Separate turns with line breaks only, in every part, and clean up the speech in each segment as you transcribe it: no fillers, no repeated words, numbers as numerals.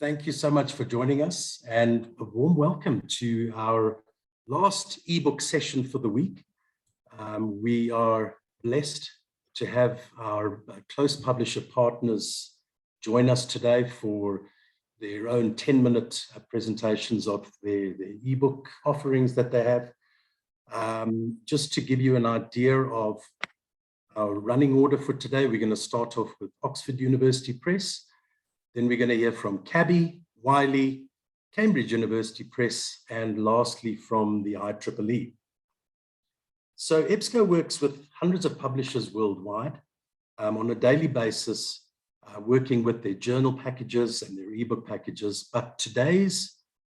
Thank you so much for joining us, and a warm welcome to our last ebook session for the week. We are blessed to have our close publisher partners join us today for their own 10-minute presentations of their ebook offerings that they have. Just to give you an idea of our running order for today, we're going to start off with Oxford University Press. Then we're going to hear from CABI, Wiley, Cambridge University Press, and lastly from the IEEE. So EBSCO works with hundreds of publishers worldwide on a daily basis, working with their journal packages and their ebook packages. But today's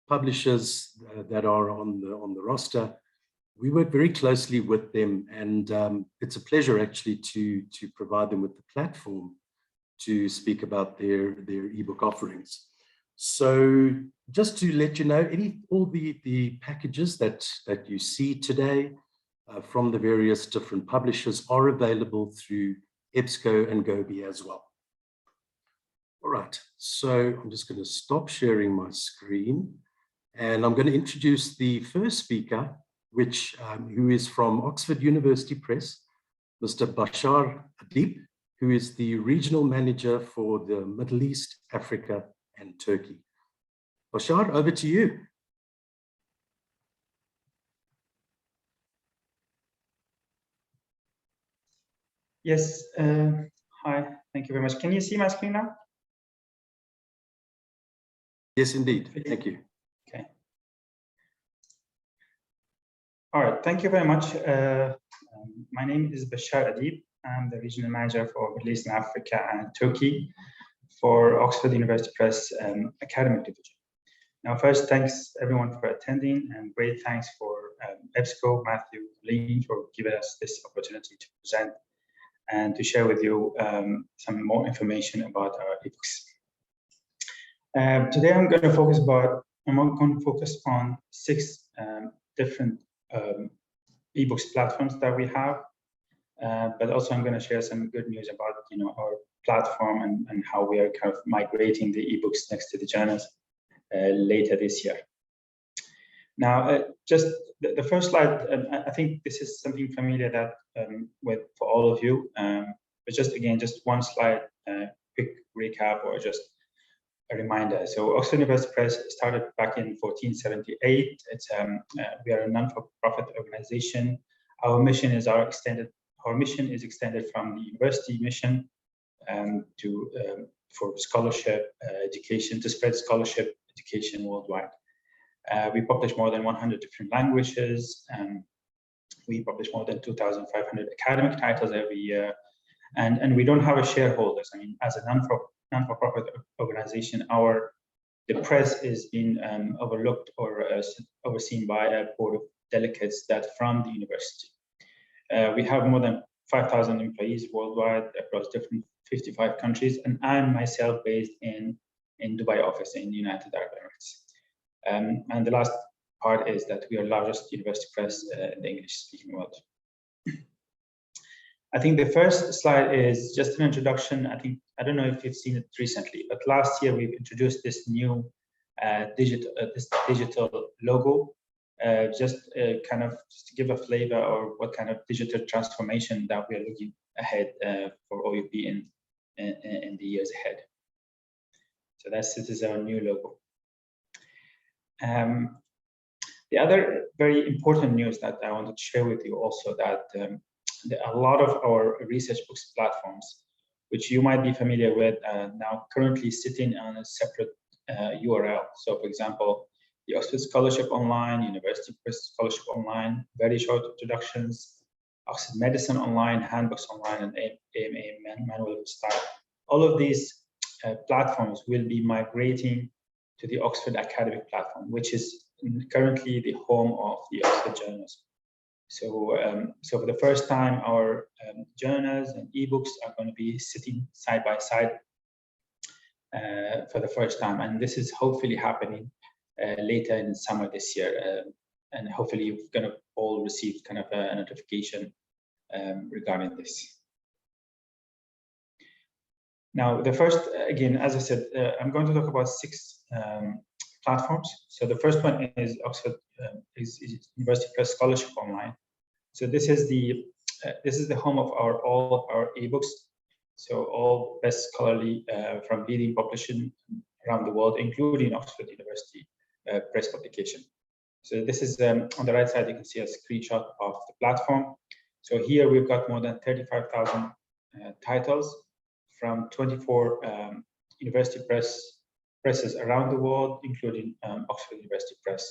publishers that are on the roster, we work very closely with them, and it's a pleasure actually to provide them with the platform to speak about their ebook offerings. So just to let you know, all the packages that you see today from the various different publishers are available through EBSCO and GOBI as well. All right, so I'm just going to stop sharing my screen, and I'm going to introduce the first speaker, who is from Oxford University Press, Mr. Bashar Adib, who is the regional manager for the Middle East, Africa, and Turkey. Bashar, over to you.
Yes, hi, thank you very much. Can you see my screen now?
Yes, indeed, thank you.
Okay. All right, thank you very much. My name is Bashar Adib. I'm the regional manager for Middle East and Africa and Turkey for Oxford University Press Academic Division. Now, first, thanks everyone for attending, and great thanks for EBSCO, Matthew, Lee, for giving us this opportunity to present and to share with you some more information about our ebooks. Today, I'm going to focus on 6 different ebooks platforms that we have. But also I'm going to share some good news about our platform and how we are kind of migrating the ebooks next to the journals later this year. Now, just the first slide, I think this is something familiar that for all of you, but just one slide, quick recap or just a reminder. So Oxford University Press started back in 1478. We are a non-for-profit organization. Our mission is extended from the university mission for scholarship education, to spread scholarship education worldwide. We publish more than 100 different languages. We publish more than 2,500 academic titles every year. And we don't have a shareholders. I mean, as a non-for-profit organization, the press is being overlooked or overseen by a board of delegates that from the university. We have more than 5,000 employees worldwide across different 55 countries, and I'm myself based in Dubai office in the United Arab Emirates. And the last part is that we are the largest university press in the English-speaking world. I think the first slide is just an introduction. I don't know if you've seen it recently, but last year we've introduced this new digital logo. Just to give a flavor or what kind of digital transformation that we are looking ahead for OUP in the years ahead. So this is our new logo. The other very important news that I wanted to share with you also that a lot of our research books platforms, which you might be familiar with, now currently sitting on a separate URL. So for example, the Oxford Scholarship Online, University Press Scholarship Online, very short introductions, Oxford Medicine Online, Handbooks Online, and AMA Manual of Style. All of these platforms will be migrating to the Oxford Academic Platform, which is currently the home of the Oxford journals. So for the first time, our journals and ebooks are going to be sitting side by side for the first time, and this is hopefully happening later in summer this year, and hopefully you're going to all receive kind of a notification regarding this. Now, the first, again, as I said, I'm going to talk about 6 platforms. So the first one is Oxford is University Press Scholarship Online. So this is the home of all of our ebooks. So all best scholarly from leading publishing around the world, including Oxford University Press publication. So this is on the right side, you can see a screenshot of the platform. So here we've got more than 35,000 titles from 24 university presses around the world, including Oxford University Press.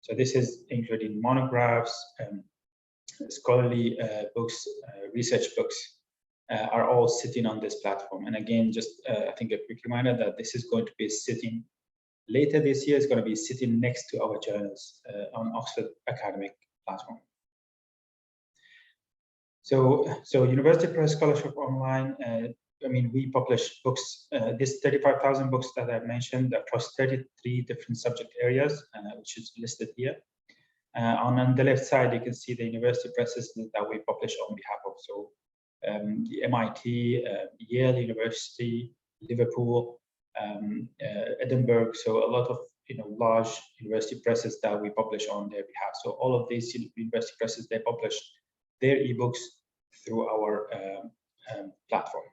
So this is including monographs, scholarly books, research books are all sitting on this platform. And again, just I think a quick reminder that this is going to be sitting later this year. It's going to be sitting next to our journals on Oxford academic platform. So University Press Scholarship Online, I mean, we publish books, this 35,000 books that I mentioned across 33 different subject areas, which is listed here. On the left side, you can see the university presses that we publish on behalf of. So the MIT, Yale University, Liverpool, Edinburgh. So a lot of large university presses that we publish on their behalf. So all of these university presses, they publish their ebooks through our platform.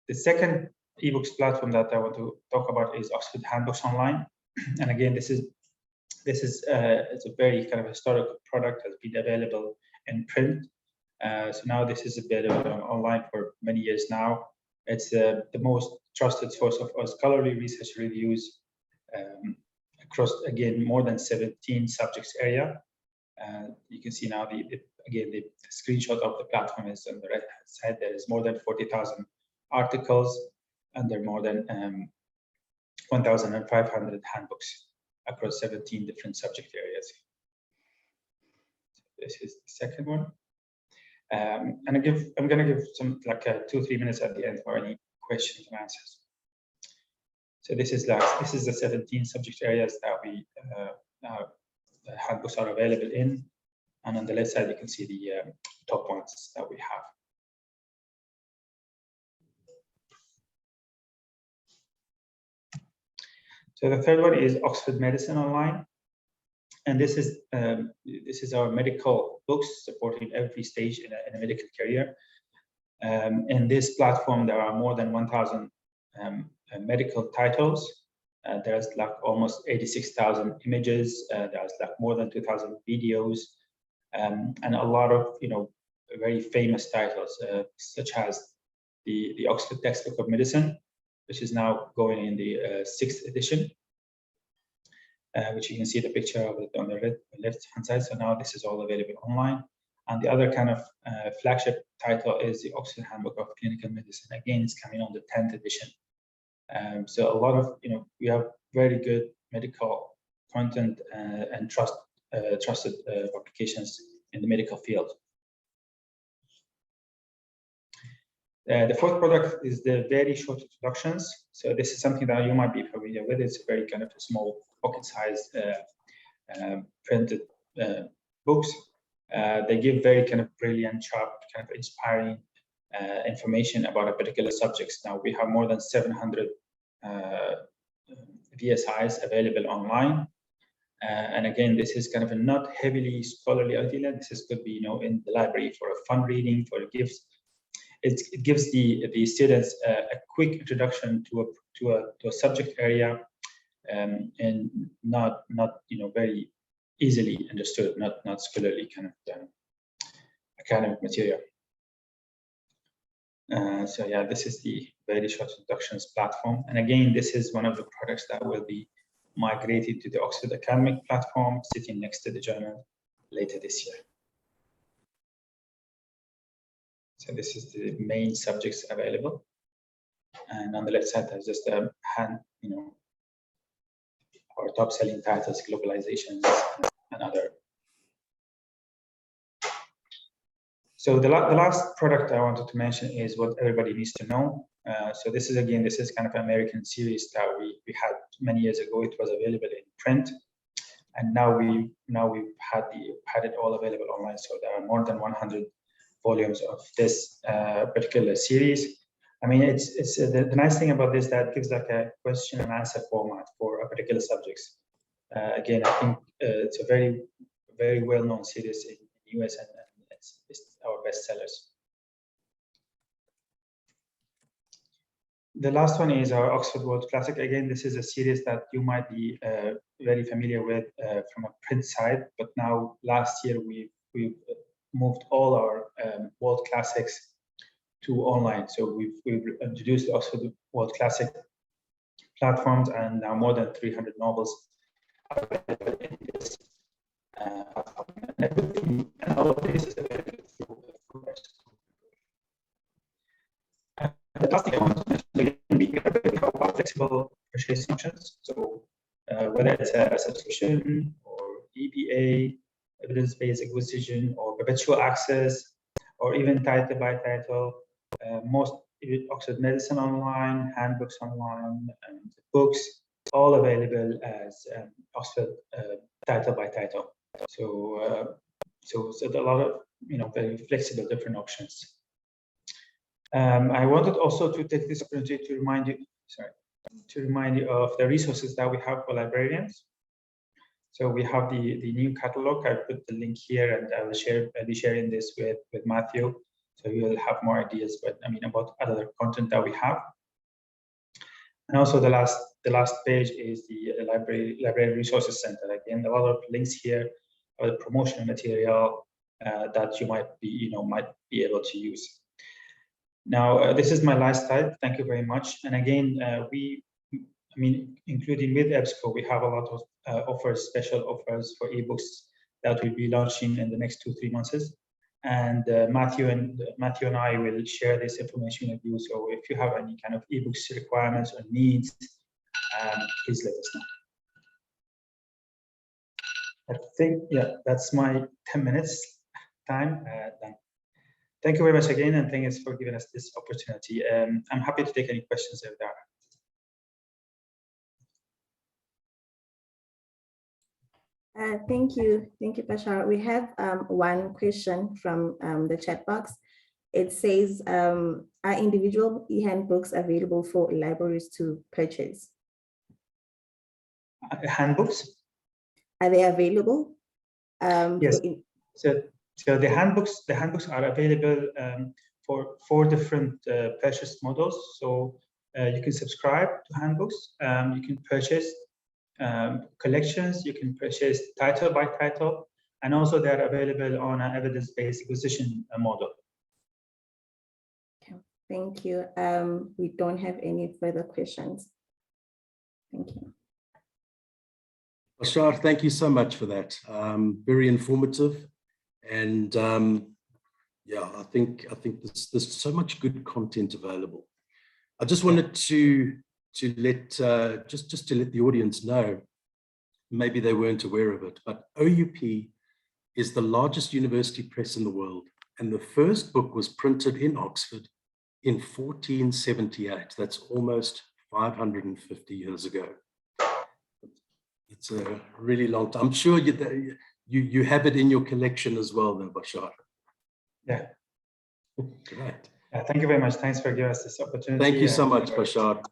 The second ebooks platform that I want to talk about is Oxford Handbooks Online. And again, this is it's a very kind of historic product, has been available in print. So now this is available online for many years now. It's the most trusted source of scholarly research reviews across, again, more than 17 subjects area. You can see now the screenshot of the platform is on the right hand side. There is more than 40,000 articles, and there are more than 1,500 handbooks across 17 different subject areas. So this is the second one. And I'm going to give some 2-3 minutes at the end for any questions and answers. So this is the 17 subject areas that we the handbooks are available in, and on the left side you can see the top ones that we have. So the third one is Oxford Medicine Online, and this is our medical books supporting every stage in a medical career. In this platform, there are more than 1,000 medical titles. There's almost 86,000 images. There's more than 2,000 videos, and a lot of very famous titles, such as the Oxford Textbook of Medicine, which is now going in the 6th edition, which you can see the picture of it on the left-hand side. So now this is all available online. And the other kind of flagship title is the Oxford Handbook of Clinical Medicine. Again, it's coming on the 10th edition. So a lot of, we have very good medical content and trusted publications in the medical field. The fourth product is the very short introductions. So this is something that you might be familiar with. It's a very kind of a small pocket-sized printed books. They give very kind of brilliant, sharp, kind of inspiring information about a particular subject. Now we have more than 700 VSIs available online. And again, this is kind of a not heavily scholarly idea. This could be, in the library for a fun reading, for gifts. It gives the students a quick introduction to a subject area, and not very easily understood, not scholarly kind of academic material. So yeah, this is the very short introductions platform, and again, this is one of the products that will be migrated to the Oxford academic platform, sitting next to the journal later this year. So this is the main subjects available, and on the left side there's just a our top selling titles, globalizations, and other. So the last product I wanted to mention is what everybody needs to know. So this is kind of an American series that we had many years ago. It was available in print, and now we've had it all available online. So there are more than 100 volumes of this particular series. I mean, it's the nice thing about this that gives like a question and answer format for a particular subjects. Again, I think it's a very well-known series in the US, and it's our best sellers. The last one is our Oxford World Classic. Again, this is a series that you might be very familiar with from a print side, but now last year we've moved all our World Classics to online. So we've introduced the Oxford World Classic platforms, and now more than 300 novels are available in this platform. And all of this is available through the last thing I want to mention, we have flexible purchase options. So whether it's a subscription or EBA, evidence-based acquisition, or perpetual access, or even title by title, most Oxford Medicine Online, Handbooks Online, and books, all available as Oxford title by title. So a lot of very flexible different options. I wanted also to take this opportunity to remind you of the resources that we have for librarians. So we have the new catalog. I put the link here, and I'll be sharing this with Matthew, so you'll have more ideas. But about other content that we have. And also the last page is the library resources center. Again, a lot of links here, or the promotional material that you might be able to use. Now, this is my last slide. Thank you very much. And again, including with EBSCO, we have a lot of offers, special offers for ebooks that we'll be launching in the next 2-3 months. And Matthew and I will share this information with you. So if you have any kind of ebooks requirements or needs, please let us know. I think, yeah, that's my 10 minutes time done. Thank you very much again, and thanks for giving us this opportunity. I'm happy to take any questions if there are.
Thank you, Bashar. We have one question from the chat box. It says, are individual e-handbooks available for libraries to purchase?
Handbooks?
Are they available?
Yes. So the handbooks are available for 4 different purchase models. So you can subscribe to handbooks. You can purchase collections. You can purchase title by title, and also they are available on an evidence-based acquisition model.
Okay, thank you. We don't have any further questions. Thank you.
Bashar, thank you so much for that. Very informative. And yeah, I think there's so much good content available. I just wanted to let just to let the audience know, maybe they weren't aware of it, but OUP is the largest university press in the world, and the first book was printed in Oxford in 1478. That's almost 550 years ago. It's a really long time. I'm sure you have it in your collection as well, though, Bashar.
Yeah.
Right.
Thank you very much. Thanks for giving us this opportunity.
Thank you so much, Bashar.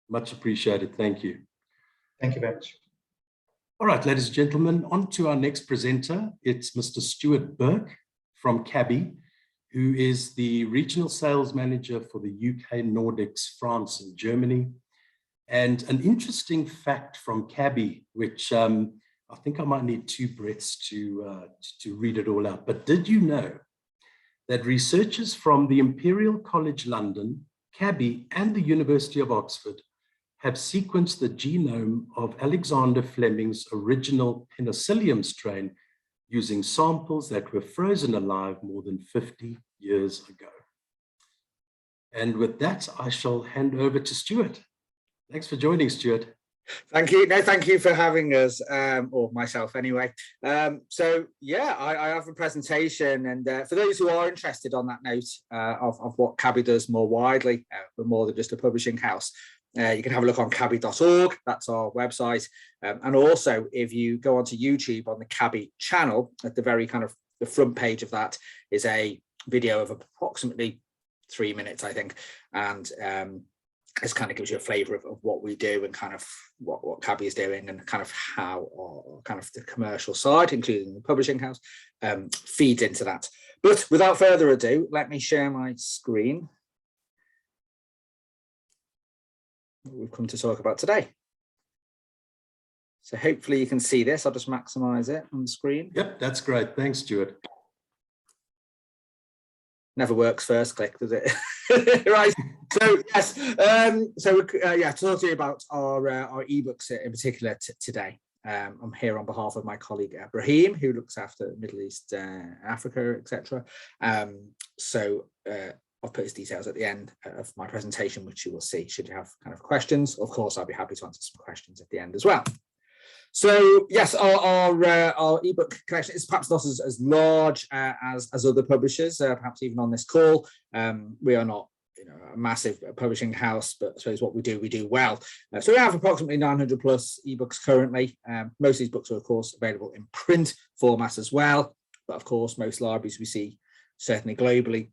Much appreciated. Thank you.
Thank you very much.
All right, ladies and gentlemen, on to our next presenter. It's Mr. Stuart Burke from CABI, who is the Regional Sales Manager for the UK, Nordics, France, and Germany. And an interesting fact from CABI, which I think I might need 2 breaths to read it all out. But did you know that researchers from the Imperial College London, CABI, and the University of Oxford have sequenced the genome of Alexander Fleming's original Penicillium strain using samples that were frozen alive more than 50 years ago? And with that, I shall hand over to Stuart. Thanks for joining, Stuart.
Thank you. No, thank you for having us, or myself anyway. So yeah, I have a presentation, and for those who are interested on that note of what CABI does more widely, we're more than just a publishing house. You can have a look on cabi.org, that's our website. And also, if you go onto YouTube on the CABI channel, at the very kind of the front page of that is a video of approximately 3 minutes, I think, and this kind of gives you a flavour of what we do and kind of what CABI is doing and kind of how or kind of the commercial side, including the publishing house, feeds into that. But without further ado, let me share my screen. What we've come to talk about today. So hopefully you can see this. I'll just maximise it on the screen.
Yep, that's great. Thanks, Stuart.
Never works first click, does it? Right. So yes. Yeah, to talk to you about our ebooks in particular today. I'm here on behalf of my colleague Brahim, who looks after Middle East, Africa, etc. I'll put his details at the end of my presentation, which you will see should you have kind of questions. Of course, I'll be happy to answer some questions at the end as well. So yes, our ebook collection is perhaps not as large as other publishers, perhaps even on this call. We are not, a massive publishing house, but I suppose what we do well. So we have approximately 900 plus ebooks currently. Most of these books are of course available in print format as well, but of course most libraries we see, certainly globally,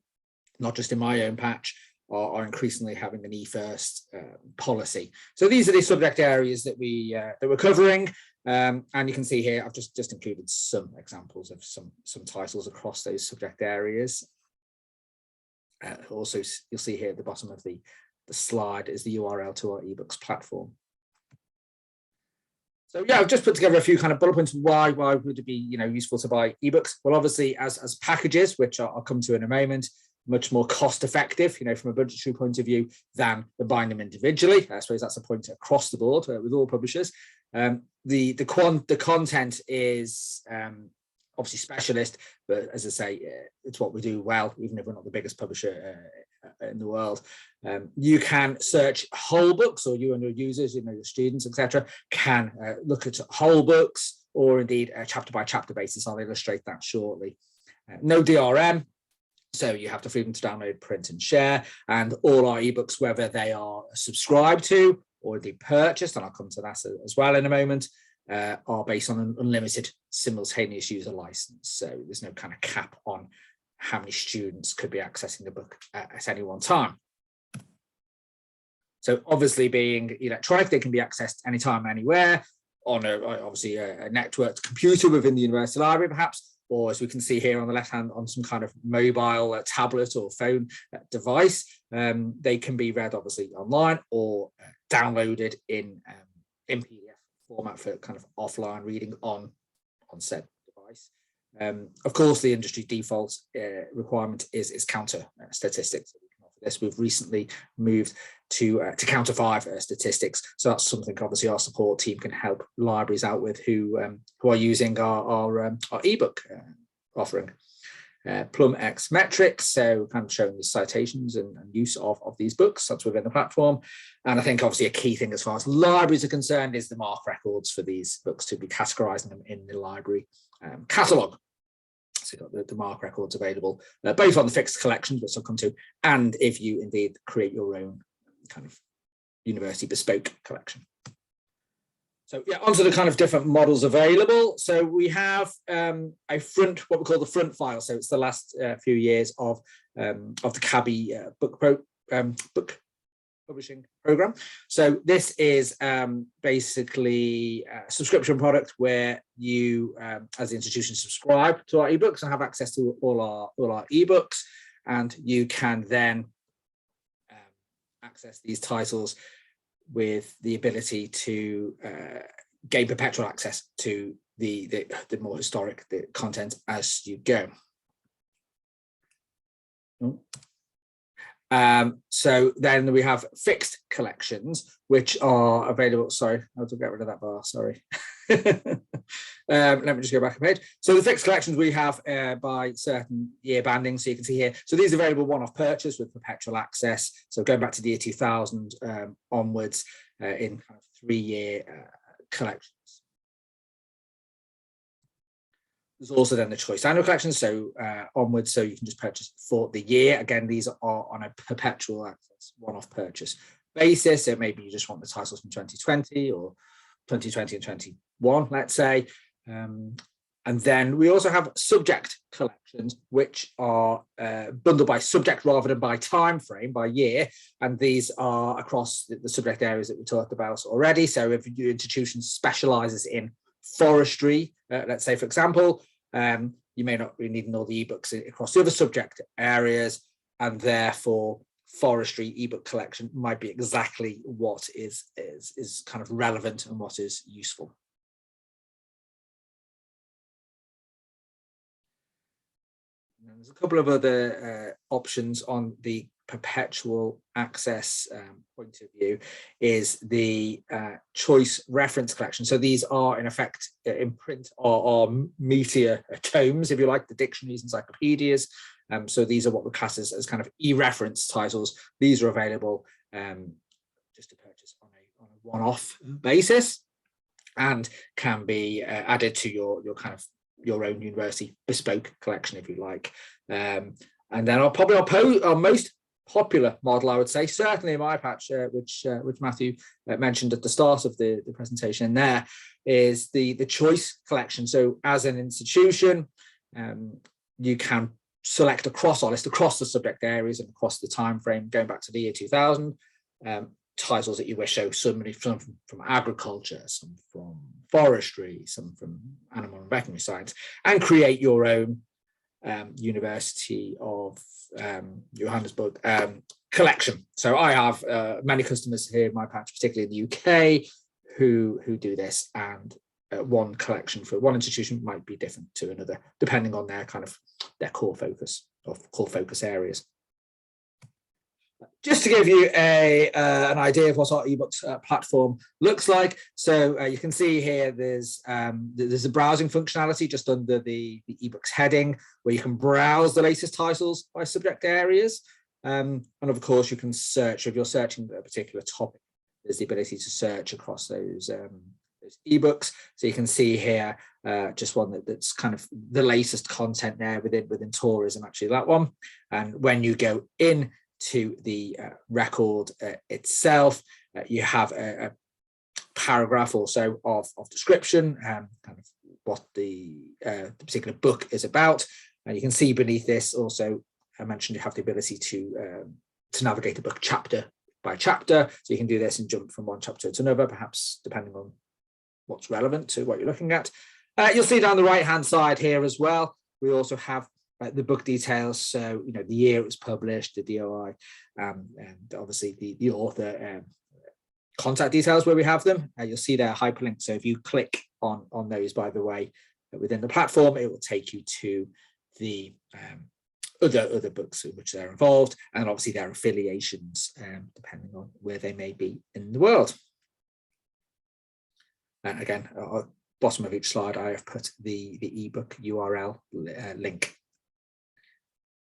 not just in my own patch, are increasingly having an e-first policy. So these are the subject areas that we're covering, and you can see here I've just included some examples of some titles across those subject areas. Also, you'll see here at the bottom of the slide is the URL to our eBooks platform. So yeah, I've just put together a few kind of bullet points. Why would it be useful to buy ebooks? Well, obviously as packages, which I'll come to in a moment, much more cost effective, from a budgetary point of view than buying them individually. I suppose that's a point across the board with all publishers. The content is obviously specialist, but as I say, it's what we do well, even if we're not the biggest publisher in the world. You can search whole books, or you and your users, your students, etc., can look at whole books, or indeed a chapter by chapter basis. I'll illustrate that shortly. No DRM. So you have the freedom to download, print and share, and all our ebooks, whether they are subscribed to or indeed purchased, and I'll come to that as well in a moment, are based on an unlimited simultaneous user license. So there's no kind of cap on how many students could be accessing the book at any one time. So obviously being electronic, they can be accessed anytime, anywhere, on obviously a networked computer within the university library perhaps, or as we can see here on the left hand, on some kind of mobile tablet or phone device. They can be read obviously online or downloaded in PDF format for kind of offline reading on said device. Of course, the industry default requirement is counter statistics. This we've recently moved to counter 5 statistics, so that's something obviously our support team can help libraries out with who are using our ebook offering. Plum X metrics, so kind of showing the citations and use of these books, that's within the platform. And I think obviously a key thing as far as libraries are concerned is the MARC records for these books, to be categorizing them in the library catalogue. So you've got the MARC records available, both on the fixed collections, which I'll come to, and if you indeed create your own kind of university bespoke collection. So yeah, onto the kind of different models available. So we have what we call the front file. So it's the last few years of the CABI book publishing program. So this is basically a subscription product where you, as the institution, subscribe to our ebooks and have access to all our ebooks, and you can then access these titles with the ability to gain perpetual access to the more historic content as you go. So then we have fixed collections, which are available. Sorry, I have to get rid of that bar. Sorry. Let me just go back a page. So the fixed collections we have by certain year banding. So you can see here. So these are available one-off purchase with perpetual access. So going back to the year 2000 onwards in kind of 3-year collections. There's also then the choice annual collection, so onwards, so you can just purchase for the year. Again, these are on a perpetual access, one-off purchase basis. So maybe you just want the titles from 2020 or 2020 and 21, let's say. And then we also have subject collections, which are bundled by subject rather than by time frame, by year. And these are across the subject areas that we talked about already. So if your institution specializes in forestry, let's say, for example, you may not be needing all the ebooks across the other subject areas, and therefore forestry ebook collection might be exactly what is kind of relevant and what is useful. And there's a couple of other options on the perpetual access point of view, is the choice reference collection. So these are in effect in print or meteor tomes, if you like, the dictionaries, encyclopedias. So these are what we class as kind of e-reference titles. These are available just to purchase on a one-off basis, and can be added to your kind of your own university bespoke collection, if you like. And then our most popular model, I would say, certainly in my patch, which Matthew mentioned at the start of the presentation, there is the choice collection. So as an institution, you can select across our list, across the subject areas and across the time frame, going back to the year 2000, titles that you wish. So some from agriculture, some from forestry, some from animal and veterinary science, and create your own University of Johannesburg collection. So I have many customers here in my patch, particularly in the UK, who do this, and one collection for one institution might be different to another, depending on their kind of their core focus or core focus areas. Just to give you an idea of what our eBooks platform looks like. So you can see here there's a browsing functionality just under the eBooks heading, where you can browse the latest titles by subject areas. And of course, you can search. If you're searching a particular topic, there's the ability to search across those ebooks. So you can see here just one that's kind of the latest content there within tourism, actually, that one. And when you go in to the record itself, you have a paragraph also of description, kind of what the particular book is about. And you can see beneath this also, I mentioned you have the ability to navigate a book chapter by chapter. So you can do this and jump from one chapter to another, perhaps depending on what's relevant to what you're looking at. You'll see down the right hand side here as well, we also have the book details. So, you know, the year it was published, the DOI, and obviously the author contact details where we have them. You'll see there hyperlinks. So if you click on those, by the way, within the platform, it will take you to the other books in which they're involved, and obviously their affiliations, depending on where they may be in the world. And again, at the bottom of each slide, I have put the ebook URL link.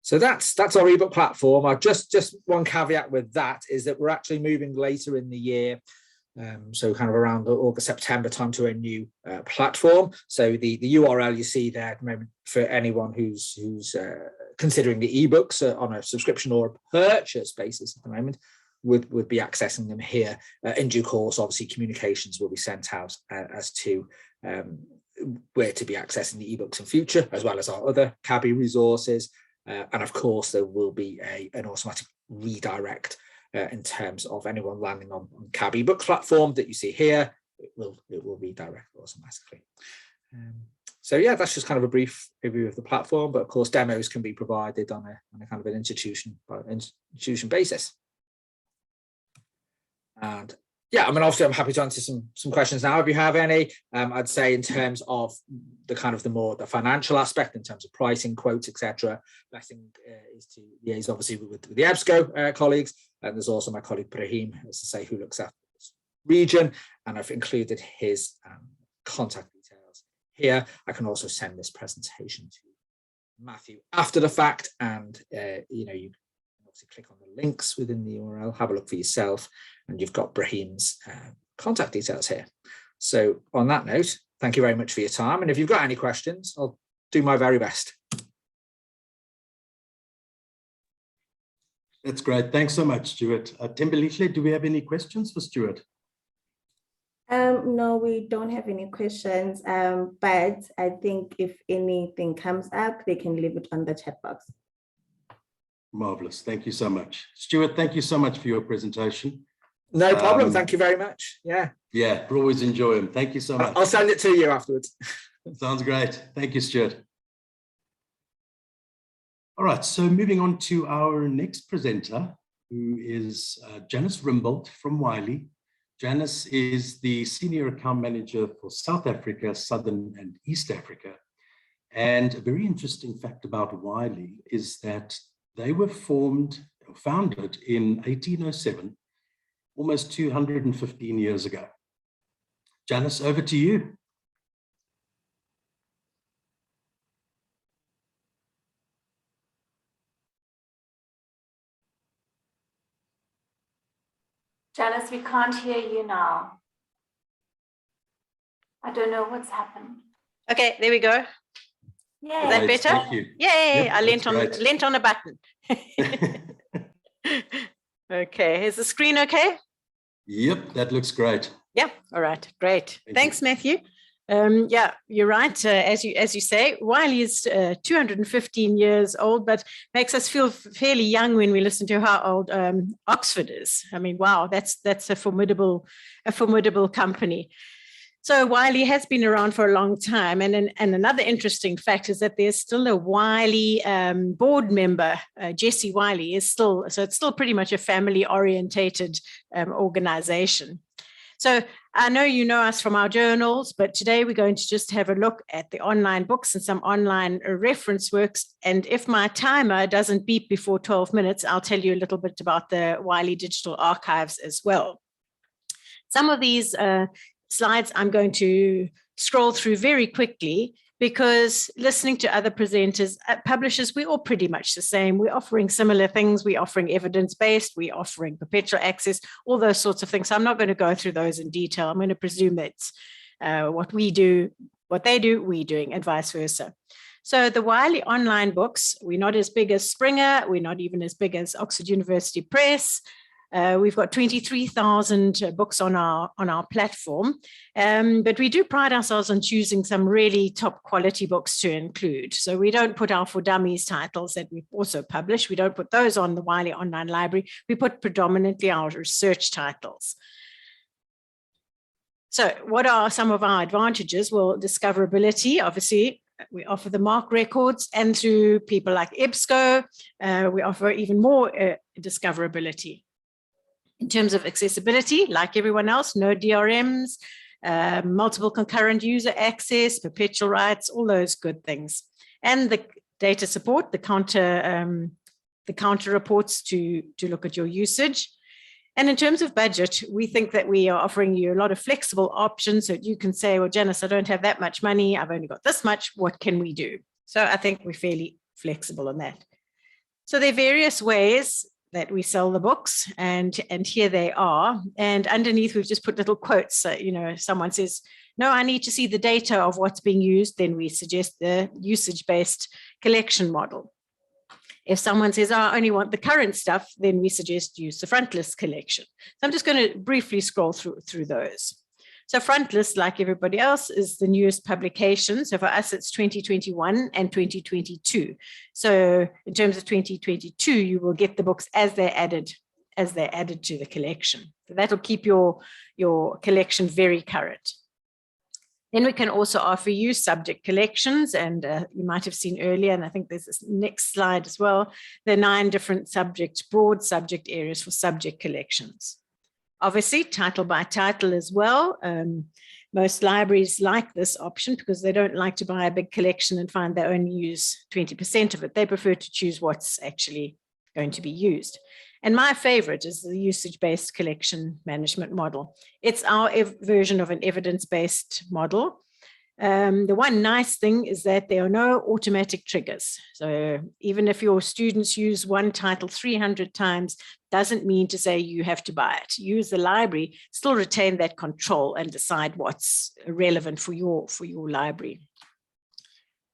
So that's our ebook platform. Just one caveat with that is that we're actually moving later in the year, so kind of around August, September time, to a new platform. So the URL you see there at the moment for anyone who's considering the ebooks on a subscription or a purchase basis at the moment would be accessing them here. In due course, obviously communications will be sent out as to where to be accessing the ebooks in future, as well as our other CABI resources. And of course, there will be an automatic redirect in terms of anyone landing on CABI Books platform that you see here. It will redirect automatically. So yeah, that's just kind of a brief review of the platform. But of course, demos can be provided on a kind of an institution by institution basis. And yeah, I mean, obviously, I'm happy to answer some questions now if you have any. I'd say in terms of the financial aspect, in terms of pricing, quotes, etc. Best thing is to liaise obviously with the EBSCO colleagues, and there's also my colleague Brahim, as to say, who looks after this region, and I've included his contact details here. I can also send this presentation to Matthew after the fact, and you know, you click on the links within the URL, have a look for yourself, and you've got Brahim's contact details here. So on that note, thank you very much for your time. And if you've got any questions, I'll do my very best.
That's great. Thanks so much, Stuart. Timberley, do we have any questions for Stuart?
No, we don't have any questions, but I think if anything comes up, they can leave it on the chat box.
Marvelous. Thank you so much. Stuart, thank you so much for your presentation.
No problem. Thank you very much. Yeah.
Yeah, we always enjoy them. Thank you so much.
I'll send it to you afterwards.
Sounds great. Thank you, Stuart. All right, so moving on to our next presenter, who is Janice Rimbolt from Wiley. Janice is the Senior Account Manager for South Africa, Southern and East Africa. And a very interesting fact about Wiley is that they were founded in 1807, almost 215 years ago. Janice, over to you.
Janice, we can't hear you now. I don't know what's happened.
Okay, there we go.
Yay.
Is that
Great,
better?
thank you.
Yay,
Yep,
I
that's
leant on a button. Okay, is the screen okay?
Yep, that looks great.
Yeah, all right, great.
Thank
Thanks, Matthew. Yeah, you're right. As you say, Wiley is 215 years old, but makes us feel fairly young when we listen to how old Oxford is. I mean, wow, that's a formidable company. So Wiley has been around for a long time, and another interesting fact is that there's still a Wiley board member. Jessie Wiley is still, so it's still pretty much a family-orientated organization. So I know you know us from our journals, but today we're going to just have a look at the online books and some online reference works. And if my timer doesn't beep before 12 minutes, I'll tell you a little bit about the Wiley Digital Archives as well. Some of these slides I'm going to scroll through very quickly, because listening to other presenters, publishers, we're all pretty much the same. We're offering similar things. We're offering evidence-based, we're offering perpetual access, all those sorts of things. So I'm not going to go through those in detail. I'm going to presume that's what we do, what they do, we're doing, and vice versa. So the Wiley online books, we're not as big as Springer. We're not even as big as Oxford University Press. We've got 23,000 books on our platform, but we do pride ourselves on choosing some really top quality books to include. So we don't put our For Dummies titles that we also publish. We don't put those on the Wiley Online Library. We put predominantly our research titles. So what are some of our advantages? Well, discoverability, obviously. We offer the MARC records, and through people like EBSCO, we offer even more discoverability. In terms of accessibility, like everyone else, no DRMs, multiple concurrent user access, perpetual rights, all those good things. And the data support, the counter reports to look at your usage. And in terms of budget, we think that we are offering you a lot of flexible options so that you can say, well, Janice, I don't have that much money. I've only got this much. What can we do? So I think we're fairly flexible on that. So there are various ways that we sell the books, and here they are. And underneath, we've just put little quotes. So, you know, if someone says, no, I need to see the data of what's being used, then we suggest the usage-based collection model. If someone says, oh, I only want the current stuff, then we suggest use the Frontlist Collection. So I'm just going to briefly scroll through those. So Frontlist, like everybody else, is the newest publication. So for us, it's 2021 and 2022. So in terms of 2022, you will get the books as they're added to the collection. So that'll keep your collection very current. Then we can also offer you subject collections, and you might have seen earlier, and I think there's this next slide as well, the 9 different broad subject areas for subject collections. Obviously, title by title as well. Most libraries like this option because they don't like to buy a big collection and find they only use 20% of it. They prefer to choose what's actually going to be used. And my favorite is the usage-based collection management model. It's our version of an evidence-based model. The one nice thing is that there are no automatic triggers. So even if your students use one title 300 times, doesn't mean to say you have to buy it. Use the library, still retain that control and decide what's relevant for your library.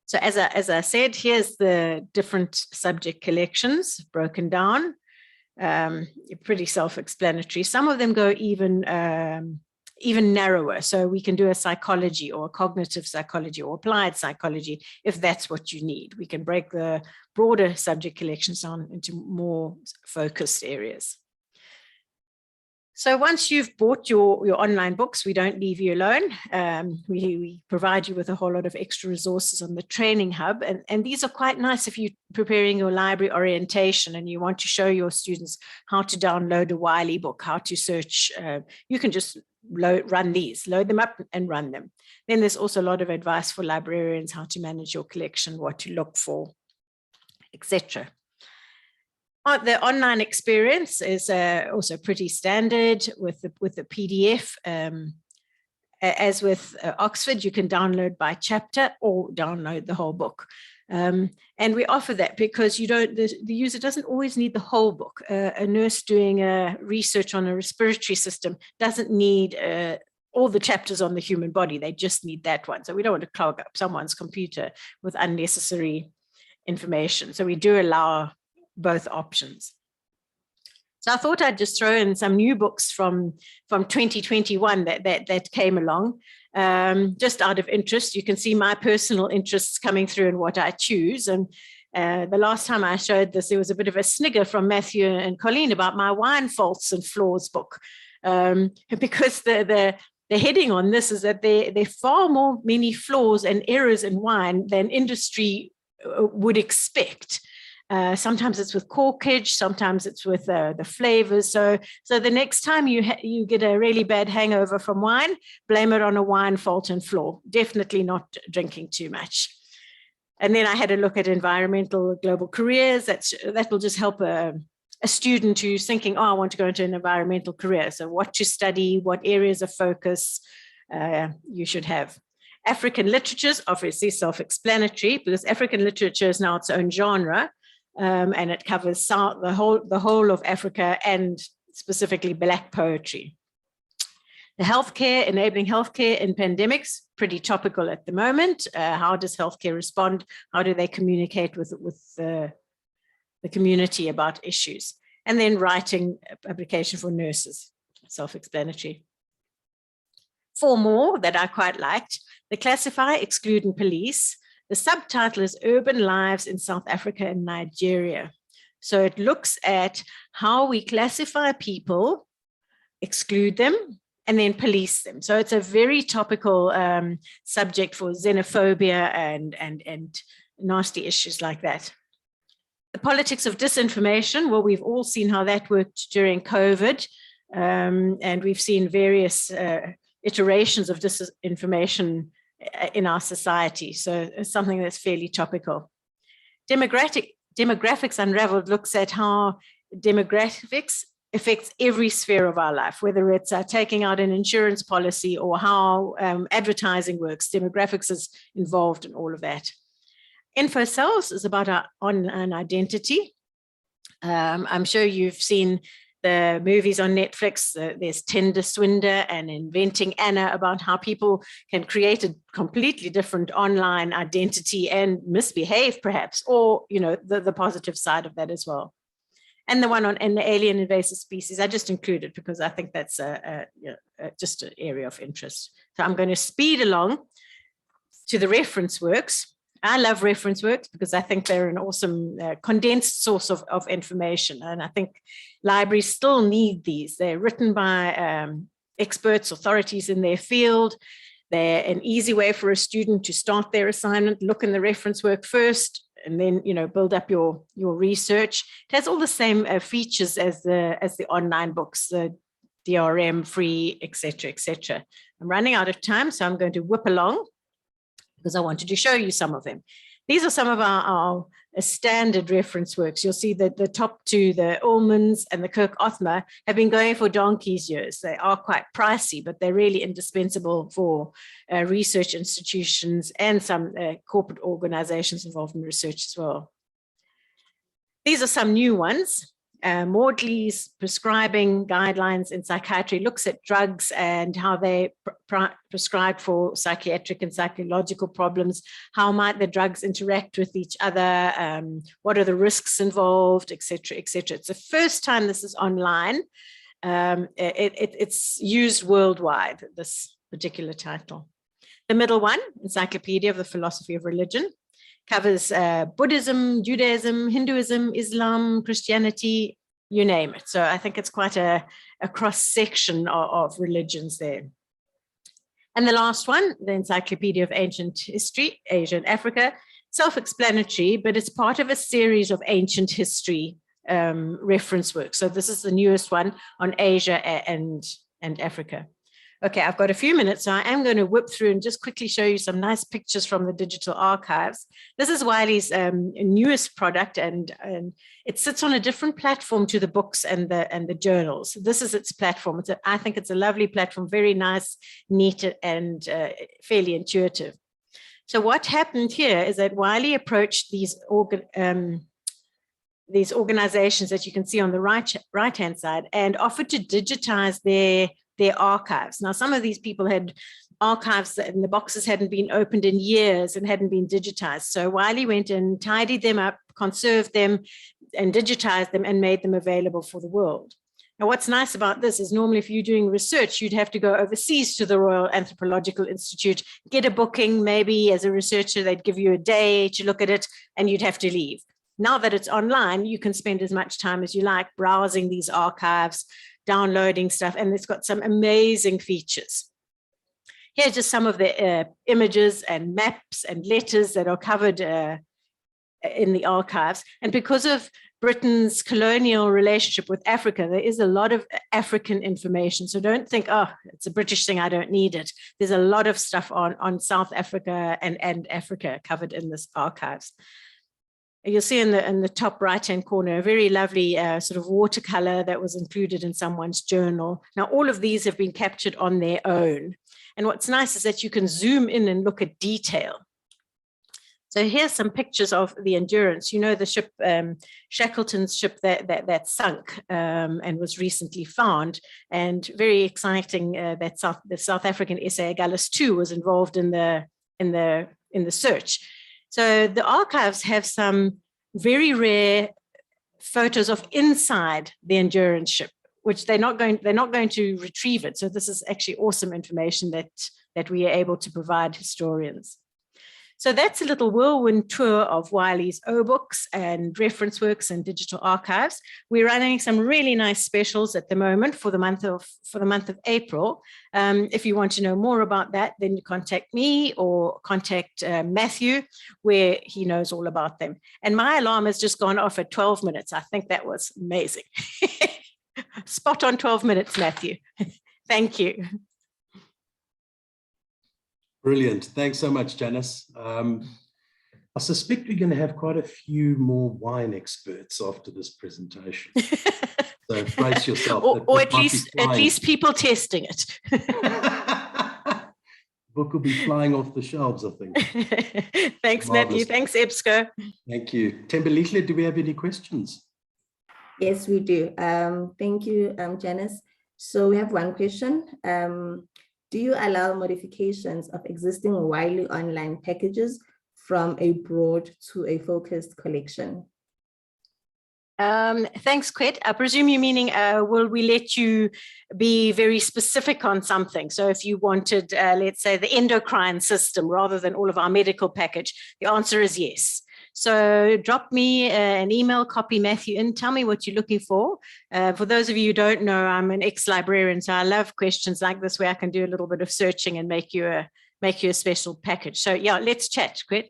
So as I said, here's the different subject collections broken down. Pretty self-explanatory. Some of them go even even narrower. So we can do a psychology or a cognitive psychology or applied psychology if that's what you need. We can break the broader subject collections down into more focused areas. So once you've bought your online books, we don't leave you alone. We provide you with a whole lot of extra resources on the training hub. And these are quite nice if you're preparing your library orientation and you want to show your students how to download a Wiley book, how to search. You can just load them up and run them. Then there's also a lot of advice for librarians, how to manage your collection, what to look for, etc. The online experience is also pretty standard with the PDF. As with Oxford, you can download by chapter or download the whole book. And we offer that because the user doesn't always need the whole book. A nurse doing research on a respiratory system doesn't need all the chapters on the human body. They just need that one. So we don't want to clog up someone's computer with unnecessary information. So we do allow both options. So I thought I'd just throw in some new books from 2021 that came along, just out of interest. You can see my personal interests coming through in what I choose. And the last time I showed this, there was a bit of a snigger from Matthew and Colleen about my wine faults and flaws book, because the heading on this is that there are far more many flaws and errors in wine than industry would expect. Sometimes it's with corkage, sometimes it's with the flavors. So the next time you get a really bad hangover from wine, blame it on a wine fault and flaw. Definitely not drinking too much. And then I had a look at environmental global careers. That will just help a student who's thinking, oh, I want to go into an environmental career. So what to study, what areas of focus you should have. African literatures, obviously self-explanatory, because African literature is now its own genre. And it covers the whole of Africa and specifically Black poetry. The healthcare, enabling healthcare in pandemics, pretty topical at the moment. How does healthcare respond? How do they communicate with the community about issues? And then writing publication for nurses, self-explanatory. 4 more that I quite liked. The Classify, Exclude and Police. The subtitle is Urban Lives in South Africa and Nigeria. So it looks at how we classify people, exclude them, and then police them. So it's a very topical subject for xenophobia and nasty issues like that. The politics of disinformation, well, we've all seen how that worked during COVID, and we've seen various iterations of disinformation in our society. So it's something that's fairly topical. Demographics Unraveled looks at how demographics affects every sphere of our life, whether it's taking out an insurance policy or how advertising works. Demographics is involved in all of that. InfoSelves is about our online identity. I'm sure you've seen the movies on Netflix. There's Tinder Swindler and Inventing Anna, about how people can create a completely different online identity and misbehave perhaps, or the positive side of that as well. And the one on the alien invasive species, I just included because I think that's just an area of interest. So I'm going to speed along to the reference works. I love reference works because I think they're an awesome condensed source of information. And I think libraries still need these. They're written by experts, authorities in their field. They're an easy way for a student to start their assignment, look in the reference work first, and then build up your research. It has all the same features as the online books, the DRM, free, etc., etc. I'm running out of time, so I'm going to whip along, because I wanted to show you some of them. These are some of our standard reference works. You'll see that the top 2, the Ullmans and the Kirk Othmer, have been going for donkey's years. They are quite pricey, but they're really indispensable for research institutions and some corporate organizations involved in research as well. These are some new ones. Maudley's prescribing guidelines in psychiatry looks at drugs and how they prescribed for psychiatric and psychological problems. How might the drugs interact with each other? What are the risks involved, etc., etc. It's the first time this is online. It's used worldwide, this particular title. The middle one, Encyclopedia of the Philosophy of Religion, covers Buddhism, Judaism, Hinduism, Islam, Christianity, you name it. So I think it's quite a cross-section of religions there. And the last one, the Encyclopedia of Ancient History, Asia and Africa, self-explanatory, but it's part of a series of ancient history reference works. So this is the newest one on Asia and Africa. Okay, I've got a few minutes, so I am going to whip through and just quickly show you some nice pictures from the digital archives. This is Wiley's newest product, and it sits on a different platform to the books and the journals. This is its platform. I think it's a lovely platform, very nice, neat, and fairly intuitive. So what happened here is that Wiley approached these organizations that you can see on the right-hand side and offered to digitize their archives. Now, some of these people had archives and the boxes hadn't been opened in years and hadn't been digitized. So Wiley went and tidied them up, conserved them, and digitized them and made them available for the world. Now, what's nice about this is normally if you're doing research, you'd have to go overseas to the Royal Anthropological Institute, get a booking, maybe as a researcher, they'd give you a day to look at it and you'd have to leave. Now that it's online, you can spend as much time as you like browsing these archives, downloading stuff, and it's got some amazing features. Here's just some of the images and maps and letters that are covered in the archives. And because of Britain's colonial relationship with Africa, there is a lot of African information. So don't think, oh, it's a British thing, I don't need it. There's a lot of stuff on South Africa and Africa covered in this archives. You'll see in the top right-hand corner, a very lovely sort of watercolor that was included in someone's journal. Now, all of these have been captured on their own. And what's nice is that you can zoom in and look at detail. So here's some pictures of the Endurance. You know, the ship, Shackleton's ship that sunk and was recently found. And very exciting that the South African SA Agulhas 2 was involved in the search. So the archives have some very rare photos of inside the Endurance ship, which they're not going to retrieve it. So this is actually awesome information that we are able to provide historians. So that's a little whirlwind tour of Wiley's O-books and reference works and digital archives. We're running some really nice specials at the moment for the month of April. If you want to know more about that, then you contact me or contact Matthew, where he knows all about them. And my alarm has just gone off at 12 minutes. I think that was amazing. Spot on 12 minutes, Matthew. Thank you.
Brilliant. Thanks so much, Janice. I suspect we're going to have quite a few more wine experts after this presentation. So brace yourself.
Or at least people testing it.
Book will be flying off the shelves, I think.
Thanks,
Marvelous.
Matthew. Thanks, EBSCO.
Thank you. Tembelihle, do we have any questions?
Yes, we do. Thank you, Janice. So we have one question. Do you allow modifications of existing Wiley online packages from a broad to a focused collection?
Thanks, Quet. I presume you're meaning, will we let you be very specific on something? So if you wanted, let's say, the endocrine system rather than all of our medical package, the answer is yes. So drop me an email, copy Matthew in, tell me what you're looking for. For those of you who don't know, I'm an ex-librarian, so I love questions like this where I can do a little bit of searching and make you a special package. So yeah, let's chat, Quet.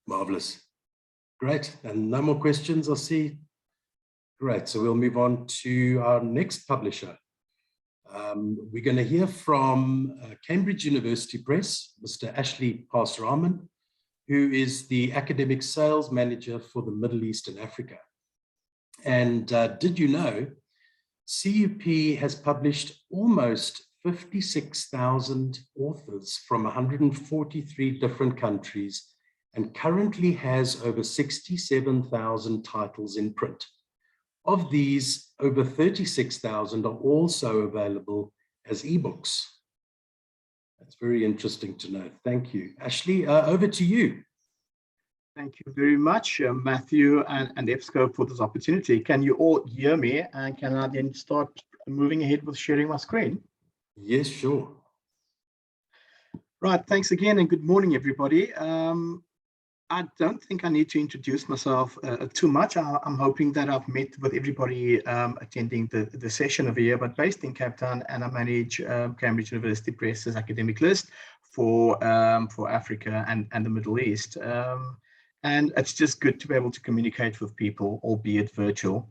Marvelous. Great. And no more questions, I see. Great. So we'll move on to our next publisher. We're going to hear from Cambridge University Press, Mr. Ashley Pass-Rahman, who is the academic sales manager for the Middle East and Africa. And did you know, CUP has published almost 56,000 authors from 143 different countries and currently has over 67,000 titles in print. Of these, over 36,000 are also available as eBooks. That's very interesting to know. Thank you. Ashley, over to you.
Thank you very much, Matthew and EBSCO, for this opportunity. Can you all hear me? And can I then start moving ahead with sharing my screen?
Yes, sure.
Right, thanks again and good morning, everybody. I don't think I need to introduce myself too much. I'm hoping that I've met with everybody attending the session over here, but based in Cape Town, and I manage Cambridge University Press's academic list for Africa and the Middle East. And it's just good to be able to communicate with people, albeit virtual.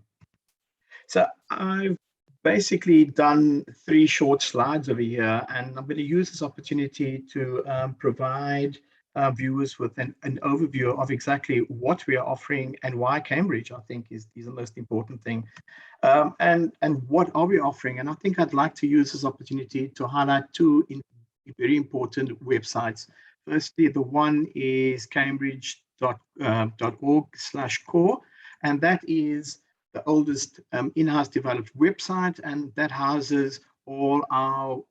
So I've basically done 3 short slides over here, and I'm going to use this opportunity to provide viewers with an overview of exactly what we are offering and why Cambridge, I think, is the most important thing. And what are we offering? And I think I'd like to use this opportunity to highlight 2 very important websites. Firstly, the one is cambridge.org/core, and that is the oldest in-house developed website, and that houses all our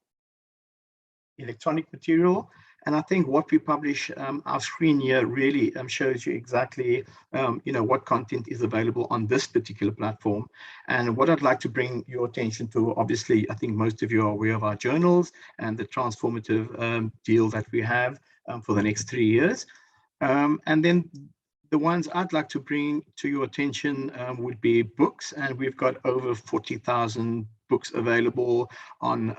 electronic material. And I think what we publish, our screen here really shows you exactly, what content is available on this particular platform. And what I'd like to bring your attention to, obviously, I think most of you are aware of our journals and the transformative deal that we have for the next 3 years. And then the ones I'd like to bring to your attention would be books, and we've got over 40,000 books available on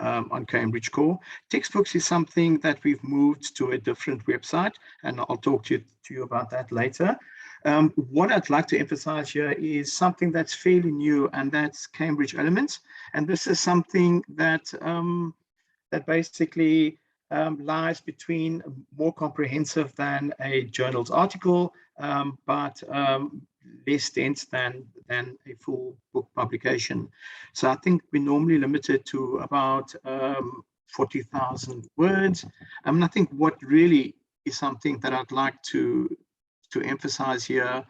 Cambridge Core. Textbooks is something that we've moved to a different website, and I'll talk to you about that later. What I'd like to emphasize here is something that's fairly new, and that's Cambridge Elements. And this is something that that basically lies between more comprehensive than a journal's article, but less dense than a full book publication. So I think we're normally limited to about 40,000 words. And I think what really is something that I'd like to emphasize here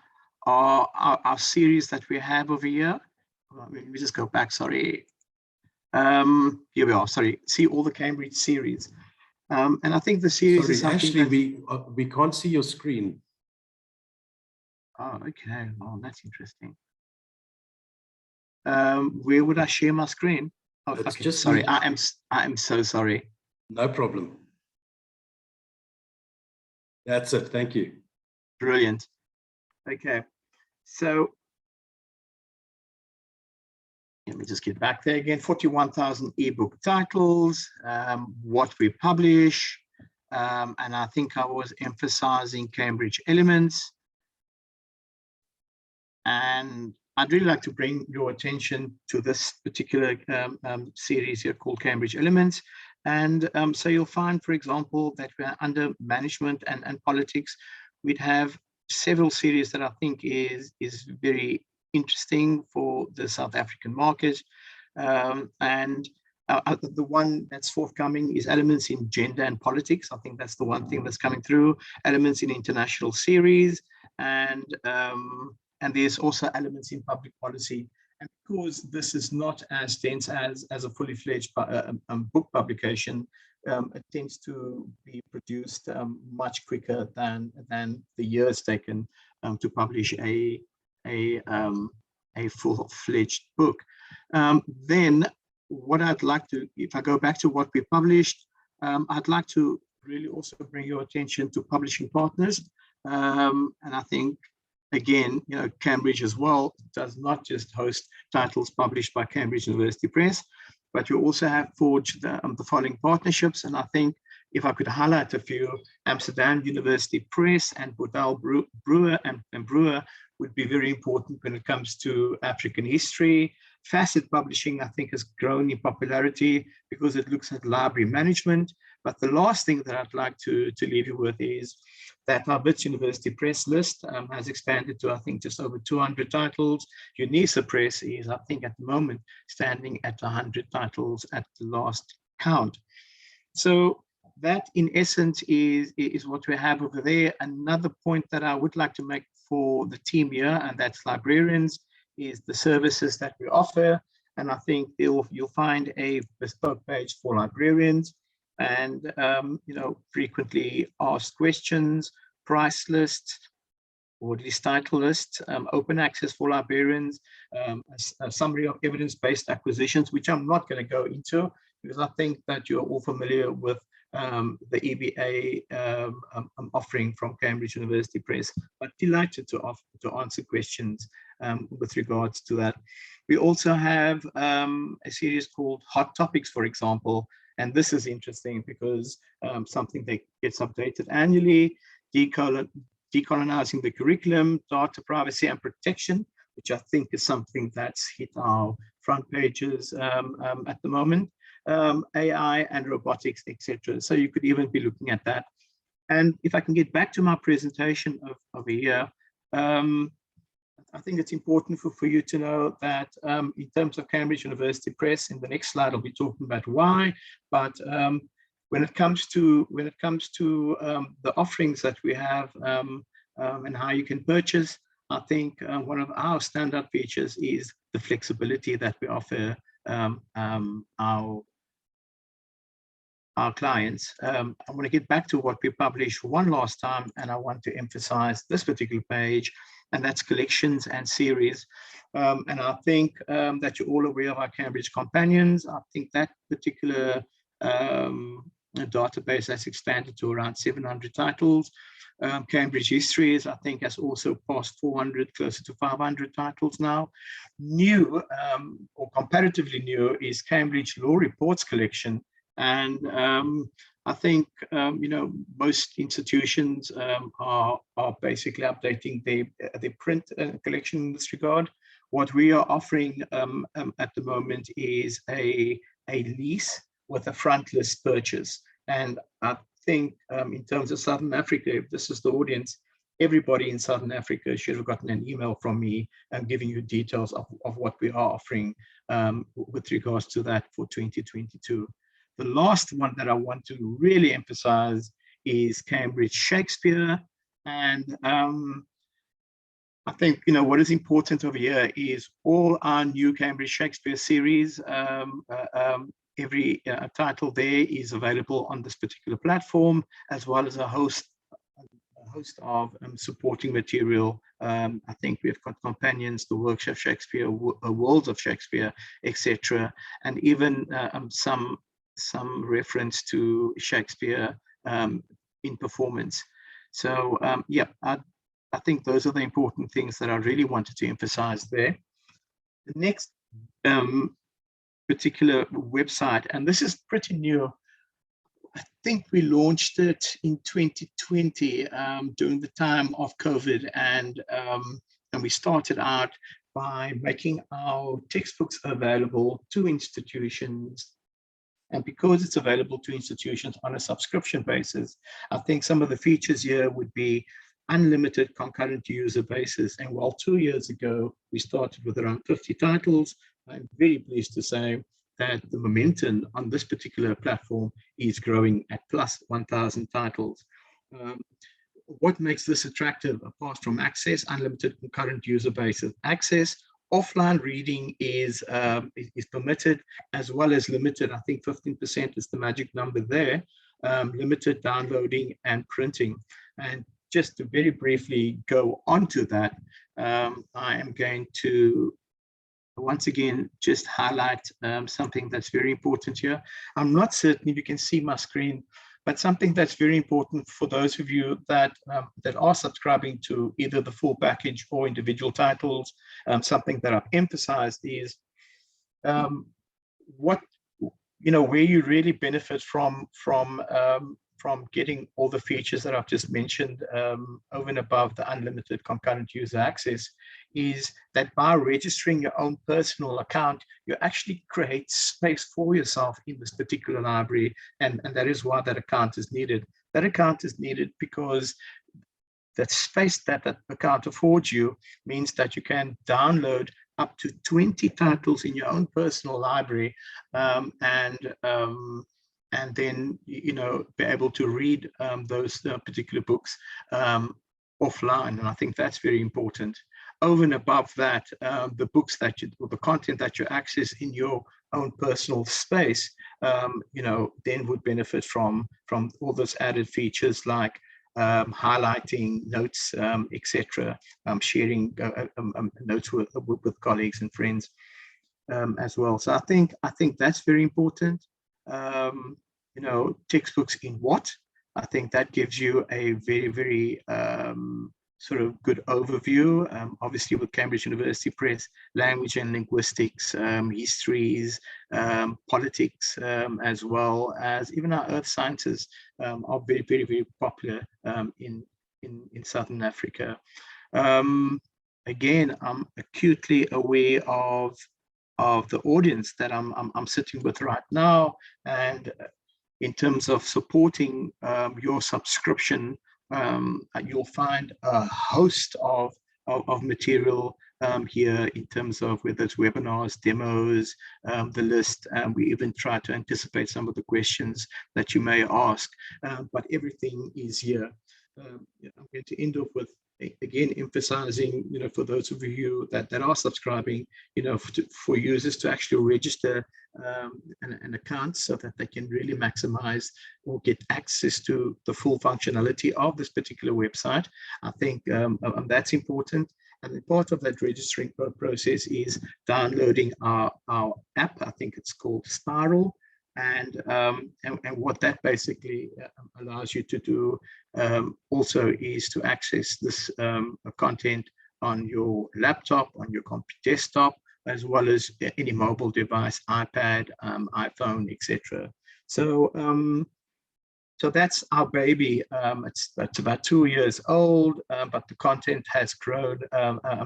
are our series that we have over here. Let me just go back, sorry. Here we are, sorry. See all the Cambridge series. And I think the series is something
actually, we can't see your screen.
Oh, okay. Oh, that's interesting. Where would I share my screen? Oh,
It's
okay.
just
Sorry. I am so sorry.
No problem. That's it. Thank you.
Brilliant. Okay. So let me just get back there again. 41,000 ebook titles, what we publish, and I think I was emphasizing Cambridge Elements. And I'd really like to bring your attention to this particular series here called Cambridge Elements. And so you'll find, for example, that we're under management and politics. We'd have several series that I think is very interesting for the South African market. And the one that's forthcoming is Elements in Gender and Politics. I think that's the one thing that's coming through. Elements in International Series, and there's also Elements in Public Policy. And because this is not as dense as a fully fledged book publication, it tends to be produced much quicker than the years taken to publish a full-fledged book. Then what I'd like to, if I go back to what we published, I'd like to really also bring your attention to publishing partners. And I think, again, Cambridge as well does not just host titles published by Cambridge University Press, but we also have forged the following partnerships. And I think if I could highlight a few, Amsterdam University Press and Bordel Brewer and Brewer would be very important when it comes to African history. Facet Publishing, I think, has grown in popularity because it looks at library management. But the last thing that I'd like to leave you with is that our Wits University Press list has expanded to, I think, just over 200 titles. UNISA Press is, I think, at the moment, standing at 100 titles at the last count. So that, in essence, is what we have over there. Another point that I would like to make for the team here, and that's librarians, is the services that we offer. And I think you'll find a bespoke page for librarians, and frequently asked questions, price lists, or this title list, open access for librarians, a summary of evidence-based acquisitions, which I'm not going to go into because I think that you're all familiar with the EBA offering from Cambridge University Press, but delighted to answer questions with regards to that. We also have a series called Hot Topics, for example, and this is interesting because something that gets updated annually, decolonizing the curriculum, data privacy and protection, which I think is something that's hit our front pages at the moment, AI and robotics, etc. So you could even be looking at that. And if I can get back to my presentation of a year, I think it's important for you to know that in terms of Cambridge University Press, in the next slide, I'll be talking about why, but when it comes to the offerings that we have and how you can purchase, I think one of our standout features is the flexibility that we offer our clients. I want to get back to what we published one last time, and I want to emphasize this particular page, and that's collections and series. And I think that you're all aware of our Cambridge Companions. I think that particular database has expanded to around 700 titles. Cambridge Histories, I think, has also passed 400, closer to 500 titles now. New, or comparatively new, is Cambridge Law Reports collection. And I think, you know, most institutions are basically updating their print collection in this regard. What we are offering at the moment is a lease with a frontlist purchase. And I think in terms of Southern Africa, if this is the audience, everybody in Southern Africa should have gotten an email from me giving you details of what we are offering with regards to that for 2022. The last one that I want to really emphasize is Cambridge Shakespeare. And I think, you know, what is important over here is all our new Cambridge Shakespeare series. Every title there is available on this particular platform, as well as a host of supporting material. I think we've got companions, the Works of Shakespeare, Worlds of Shakespeare, etc., and even some reference to Shakespeare in performance. So yeah, I think those are the important things that I really wanted to emphasize there. The next particular website, and this is pretty new. I think we launched it in 2020 during the time of COVID, and we started out by making our textbooks available to institutions. And because it's available to institutions on a subscription basis, I think some of the features here would be unlimited concurrent user basis. And while 2 years ago, we started with around 50 titles, I'm very pleased to say that the momentum on this particular platform is growing at plus 1,000 titles. What makes this attractive, apart from access, unlimited concurrent user basis access, offline reading is permitted, as well as limited, I think 15% is the magic number there, limited downloading and printing. And just to very briefly go on to that, I am going to once again just highlight something that's very important here. I'm not certain if you can see my screen, but something that's very important for those of you that are subscribing to either the full package or individual titles, something that I've emphasized is what, you know, where you really benefit from getting all the features that I've just mentioned over and above the unlimited concurrent user access, is that by registering your own personal account, you actually create space for yourself in this particular library. And that is why that account is needed. That account is needed because that space that that account affords you means that you can download up to 20 titles in your own personal library, and then, you know, be able to read those particular books offline. And I think that's very important. Over and above that, the books that you, or the content that you access in your own personal space, you know, then would benefit from all those added features like highlighting notes, etc., sharing notes with colleagues and friends as well. So I think that's very important. You know, textbooks in what? I think that gives you a very, very sort of good overview. Obviously with Cambridge University Press, language and linguistics, histories, politics, as well as even our earth sciences are very, very, very popular in Southern Africa. Again, I'm acutely aware of the audience that I'm sitting with right now, and in terms of supporting your subscription, you'll find a host of material here in terms of whether it's webinars, demos, the list. We even try to anticipate some of the questions that you may ask, but everything is here. I'm going to end off with, again, emphasizing, you know, for those of you that are subscribing, you know, for users to actually register an account so that they can really maximize or get access to the full functionality of this particular website. I think that's important. And part of that registering process is downloading our app. I think it's called Spiral. And what that basically allows you to do also is to access this content on your laptop, on your desktop, as well as any mobile device, iPad, iPhone, etc. So that's our baby. It's about 2 years old, but the content has grown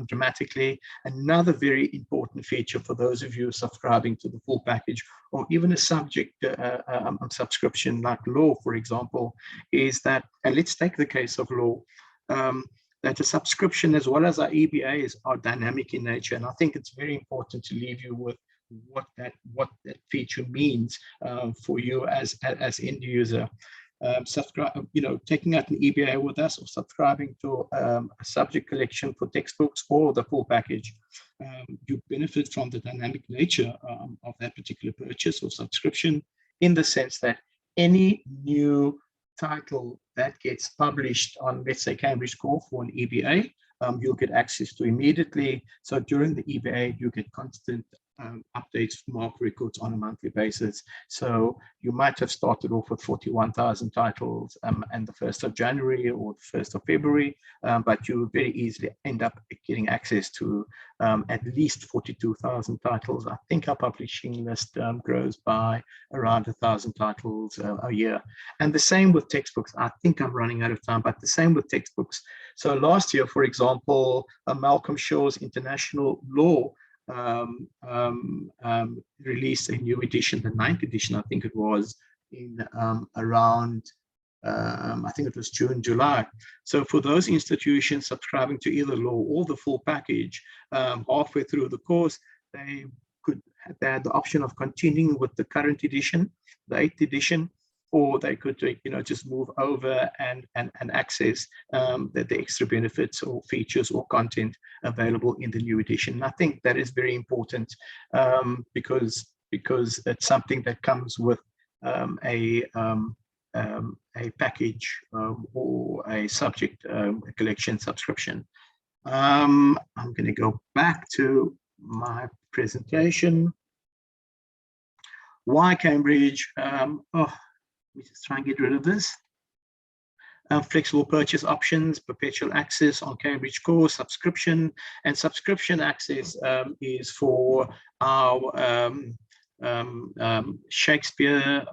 dramatically. Another very important feature for those of you subscribing to the full package, or even a subject subscription like law, for example, is that, and let's take the case of law, that a subscription as well as our EBAs are dynamic in nature. And I think it's very important to leave you with what that feature means for you as end user. Subscribe, you know, taking out an EBA with us or subscribing to a subject collection for textbooks or the full package, you benefit from the dynamic nature of that particular purchase or subscription, in the sense that any new title that gets published on, let's say, Cambridge Core for an EBA, you'll get access to immediately. So during the EBA, you get constant updates, mark records on a monthly basis. So you might have started off with 41,000 titles and the 1st of January or the 1st of February, but you very easily end up getting access to at least 42,000 titles. I think our publishing list grows by around 1,000 titles a year. And the same with textbooks. I think I'm running out of time, but the same with textbooks. So last year, for example, Malcolm Shaw's International Law released a new edition, the 9th edition, I think it was, in around, I think it was June, July. So for those institutions subscribing to either law or the full package, halfway through the course, they had the option of continuing with the current edition, the 8th edition, or they could, you know, just move over and access the extra benefits or features or content available in the new edition. And I think that is very important because it's something that comes with a package or a subject collection subscription. I'm going to go back to my presentation. Why Cambridge? Let me just try and get rid of this. Flexible purchase options, perpetual access on Cambridge Core, subscription, and subscription access is for our Shakespeare,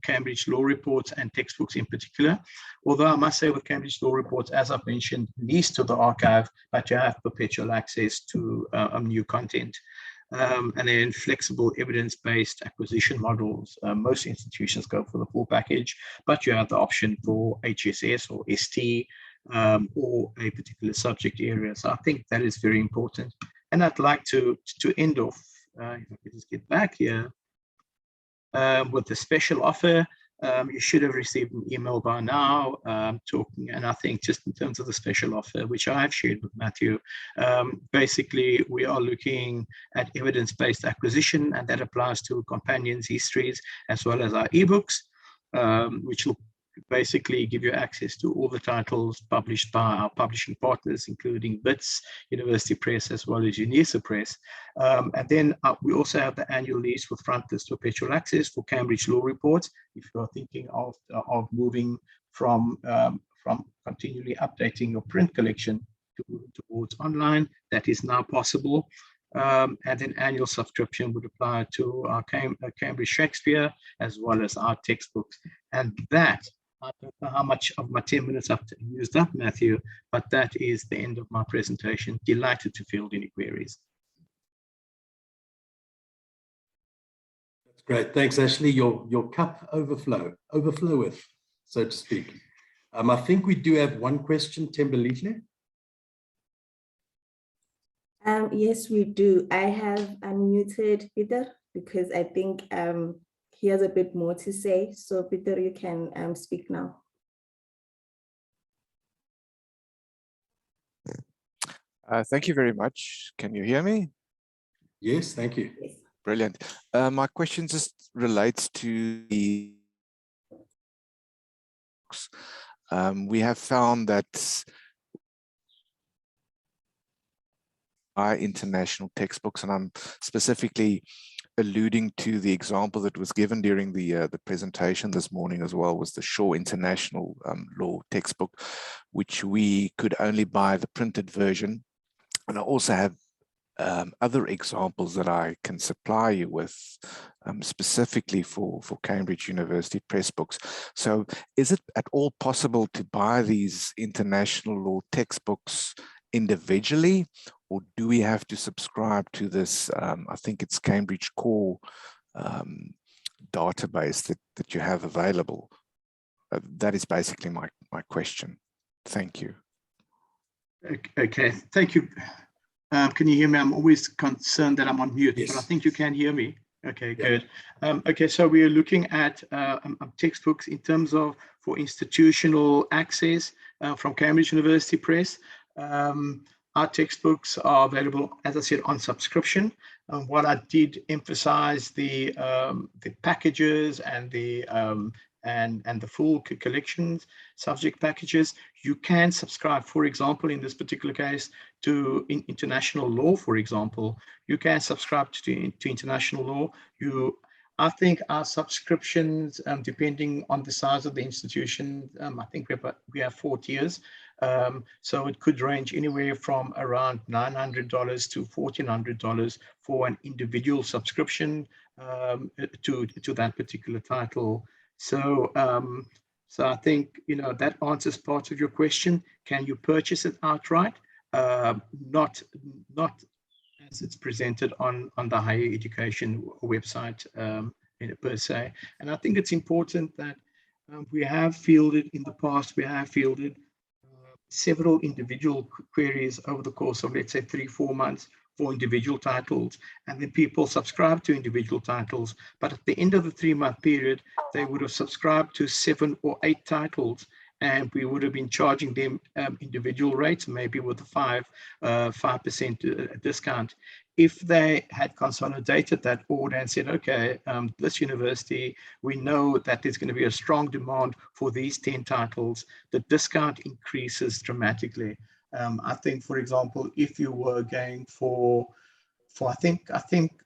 Cambridge Law Reports, and textbooks in particular. Although I must say with Cambridge Law Reports, as I've mentioned, leads to the archive, but you have perpetual access to new content. And then flexible evidence-based acquisition models. Most institutions go for the full package, but you have the option for HSS or ST or a particular subject area. So I think that is very important. And I'd like to end off, if I could just get back here, with the special offer. You should have received an email by now talking, and I think just in terms of the special offer, which I have shared with Matthew, basically we are looking at evidence-based acquisition, and that applies to companions, histories, as well as our ebooks, which will basically give you access to all the titles published by our publishing partners, including BITS, University Press, as well as UNISA Press. And then we also have the annual lease with Frontlist Perpetual Access for Cambridge Law Reports. If you're thinking of moving from continually updating your print collection towards online, that is now possible. And then annual subscription would apply to our Cambridge Shakespeare, as well as our textbooks. And that, I don't know how much of my 10 minutes I've used up, Matthew, but that is the end of my presentation. Delighted to field any queries.
That's great. Thanks, Ashley. Your cup overfloweth, so to speak. I think we do have one question, Thembelihle.
Yes, we do. I have unmuted Peter because I think he has a bit more to say. So Peter, you can speak now.
Thank you very much. Can you hear me?
Yes, thank you.
Yes.
Brilliant. My question just relates to the we have found that international textbooks, and I'm specifically alluding to the example that was given during the presentation this morning as well, was the Shaw International Law textbook, which we could only buy the printed version. And I also have other examples that I can supply you with specifically for Cambridge University Press books. So is it at all possible to buy these international law textbooks individually, or do we have to subscribe to this, I think it's Cambridge Core database that you have available? That is basically my question. Thank you.
Okay, thank you. Can you hear me? I'm always concerned that I'm on mute,
Yes.
but I think you can hear me. Okay, good. Okay, so we are looking at textbooks in terms of for institutional access from Cambridge University Press. Our textbooks are available, as I said, on subscription. What I did emphasize the packages and the full collections, subject packages. You can subscribe, for example, in this particular case, to international law, for example. You can subscribe to international law. I think our subscriptions, depending on the size of the institution, I think we have 4 tiers. So it could range anywhere from around $900 to $1,400 for an individual subscription to that particular title. So, so I think, that answers part of your question. Can you purchase it outright? Not as it's presented on the higher education website per se. And I think it's important that we have fielded in the past, several individual queries over the course of, let's say, 3-4 months for individual titles, and then people subscribe to individual titles, but at the end of the 3-month period they would have subscribed to 7 or 8 titles, and we would have been charging them individual rates, maybe with a 5% discount. If they had consolidated that order and said, okay, this university, we know that there's going to be a strong demand for these 10 titles, the discount increases dramatically. I think, for example, if you were going for I think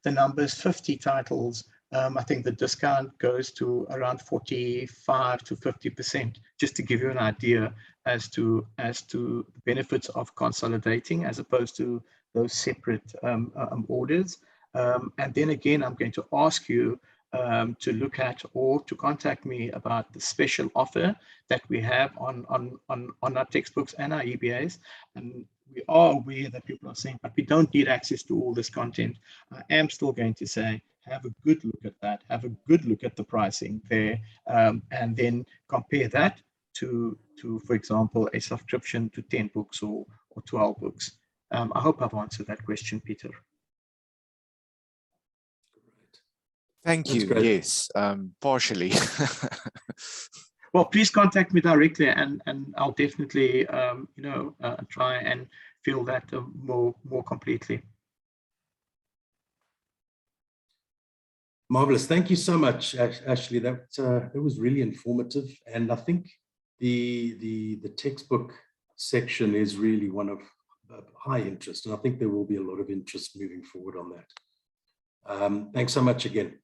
the number is 50 titles, I think the discount goes to around 45 to 50%, just to give you an idea as to the benefits of consolidating as opposed to those separate orders. And then again, I'm going to ask you to look at or to contact me about the special offer that we have on our textbooks and our EBAs. And we are aware that people are saying, but we don't need access to all this content. I am still going to say, have a good look at that, have a good look at the pricing there, and then compare that to, for example, a subscription to 10 books or 12 books. I hope I've answered that question, Peter.
Thank you. Yes, partially.
Well, please contact me directly, and I'll definitely, try and fill that more completely.
Marvelous. Thank you so much, Ashley. That was really informative, and I think the textbook section is really one of high interest, and I think there will be a lot of interest moving forward on that. Thanks so much again.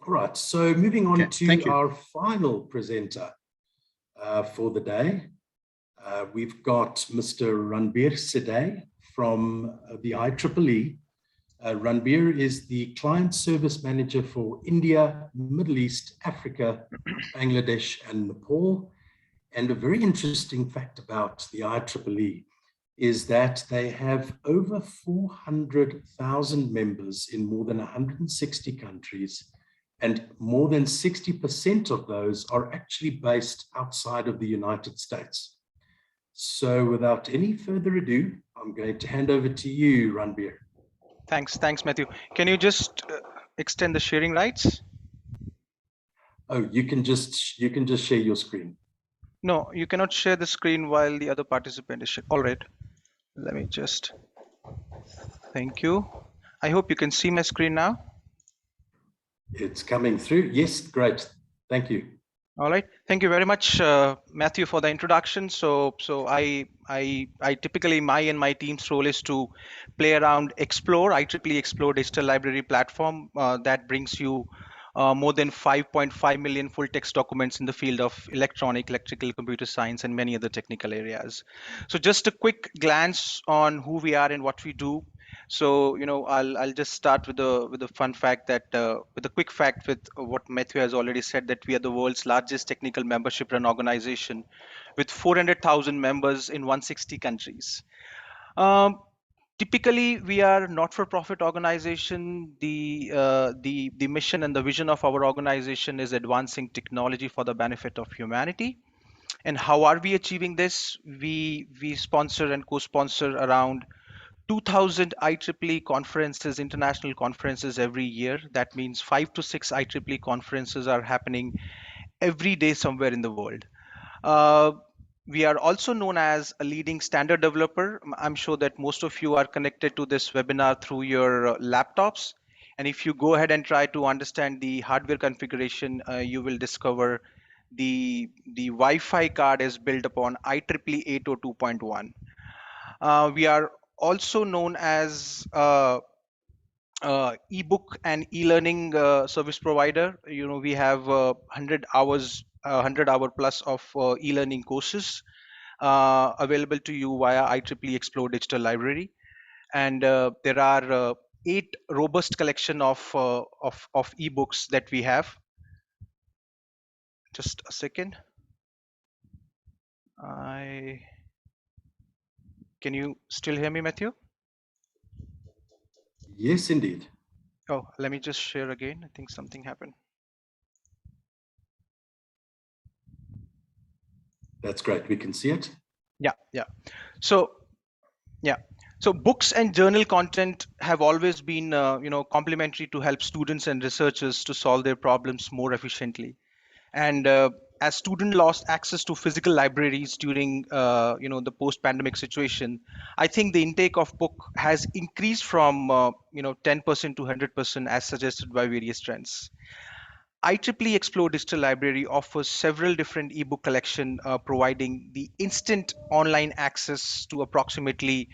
All right, so moving on to our final presenter for the day. We've got Mr. Ranbir Sideh from the IEEE. Ranbir is the Client Service Manager for India, Middle East, Africa, Bangladesh, and Nepal. And a very interesting fact about the IEEE is that they have over 400,000 members in more than 160 countries, and more than 60% of those are actually based outside of the United States. So without any further ado, I'm going to hand over to you, Ranbir.
Thanks, Matthew. Can you just extend the sharing rights?
Oh, you can just share your screen.
No, you cannot share the screen while the other participant is sharing. All right, let me just, thank you. I hope you can see my screen now.
It's coming through. Yes, great. Thank you.
All right, thank you very much, Matthew, for the introduction. So I typically, my team's role is to play around Explore, IEEE Explore digital library platform that brings you more than 5.5 million full text documents in the field of electrical, computer science, and many other technical areas. So just a quick glance on who we are and what we do. So, you know, I'll just start with a fun fact that with a quick fact with what Matthew has already said, that we are the world's largest technical membership run organization with 400,000 members in 160 countries. Typically, we are not-for-profit organization. The mission and the vision of our organization is advancing technology for the benefit of humanity. And how are we achieving this? We sponsor and co-sponsor around 2,000 IEEE conferences, international conferences every year. That means 5 to 6 IEEE conferences are happening every day somewhere in the world. We are also known as a leading standard developer. I'm sure that most of you are connected to this webinar through your laptops. And if you go ahead and try to understand the hardware configuration, you will discover the Wi-Fi card is built upon IEEE 802.1. We are also known as eBook and e-learning service provider. You know, we have 100 hour plus of e-learning courses available to you via IEEE Explore Digital Library, and there are 8 robust collection of ebooks that we have. Just a second. Can you still hear me, Matthew?
Yes, indeed.
Oh, let me just share again. I think something happened.
That's great. We can see it.
Yeah. So books and journal content have always been, complementary to help students and researchers to solve their problems more efficiently. And as students lost access to physical libraries during, the post-pandemic situation, I think the intake of book has increased from, 10% to 100% as suggested by various trends. IEEE Explore Digital Library offers several different ebook collection, providing the instant online access to approximately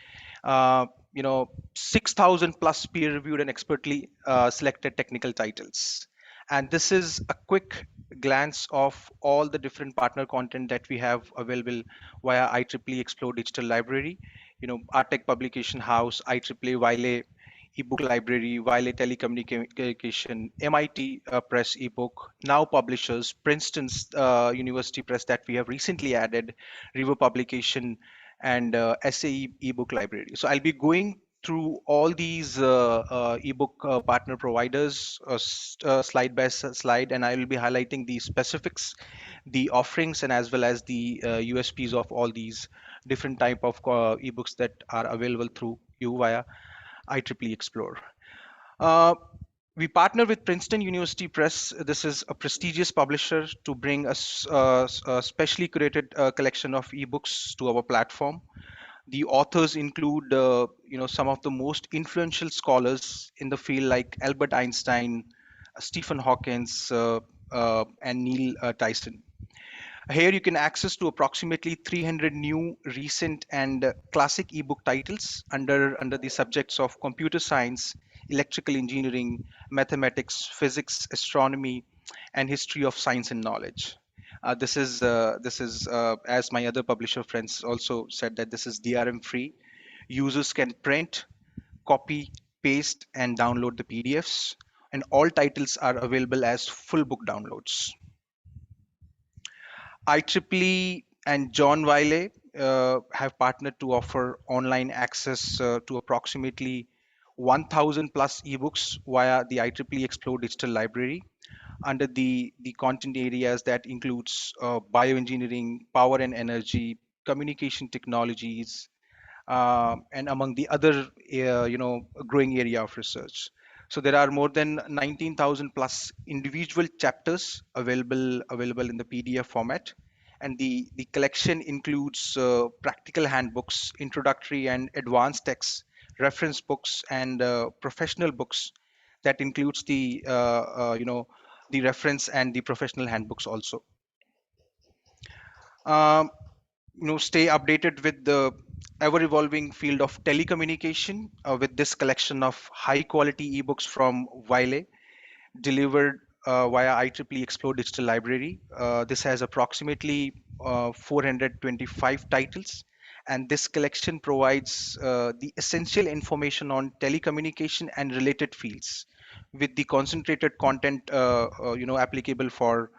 6,000 plus peer-reviewed and expertly selected technical titles. And this is a quick glance of all the different partner content that we have available via IEEE Explore Digital Library. You know, Artec Publication House, IEEE Wiley eBook Library, Wiley Telecommunication, MIT Press eBook, now Publishers, Princeton's University Press that we have recently added, River Publication, and SAE eBook Library. So I'll be going through all these ebook partner providers slide by slide, and I will be highlighting the specifics, the offerings, and as well as the USPs of all these different type of ebooks that are available through you via IEEE Explore. We partner with Princeton University Press. This is a prestigious publisher to bring us a specially curated collection of ebooks to our platform. The authors include, some of the most influential scholars in the field, like Albert Einstein, Stephen Hawkins, and Neil Tyson. Here you can access to approximately 300 new, recent, and classic ebook titles under the subjects of computer science, electrical engineering, mathematics, physics, astronomy, and history of science and knowledge. This is as my other publisher friends also said, that this is DRM free. Users can print, copy, paste, and download the PDFs, and all titles are available as full book downloads. IEEE and John Wiley have partnered to offer online access to approximately 1,000 plus ebooks via the IEEE Explore Digital Library under the content areas that includes bioengineering, power and energy, communication technologies, and among the other growing area of research. So there are more than 19,000 plus individual chapters available in the PDF format, and the collection includes practical handbooks, introductory and advanced texts, reference books, and professional books. That includes the reference and the professional handbooks also. Um, Stay updated with the ever-evolving field of telecommunication with this collection of high-quality ebooks from Wiley, delivered via IEEE Explore Digital Library. This has approximately 425 titles, and this collection provides the essential information on telecommunication and related fields, with the concentrated content applicable for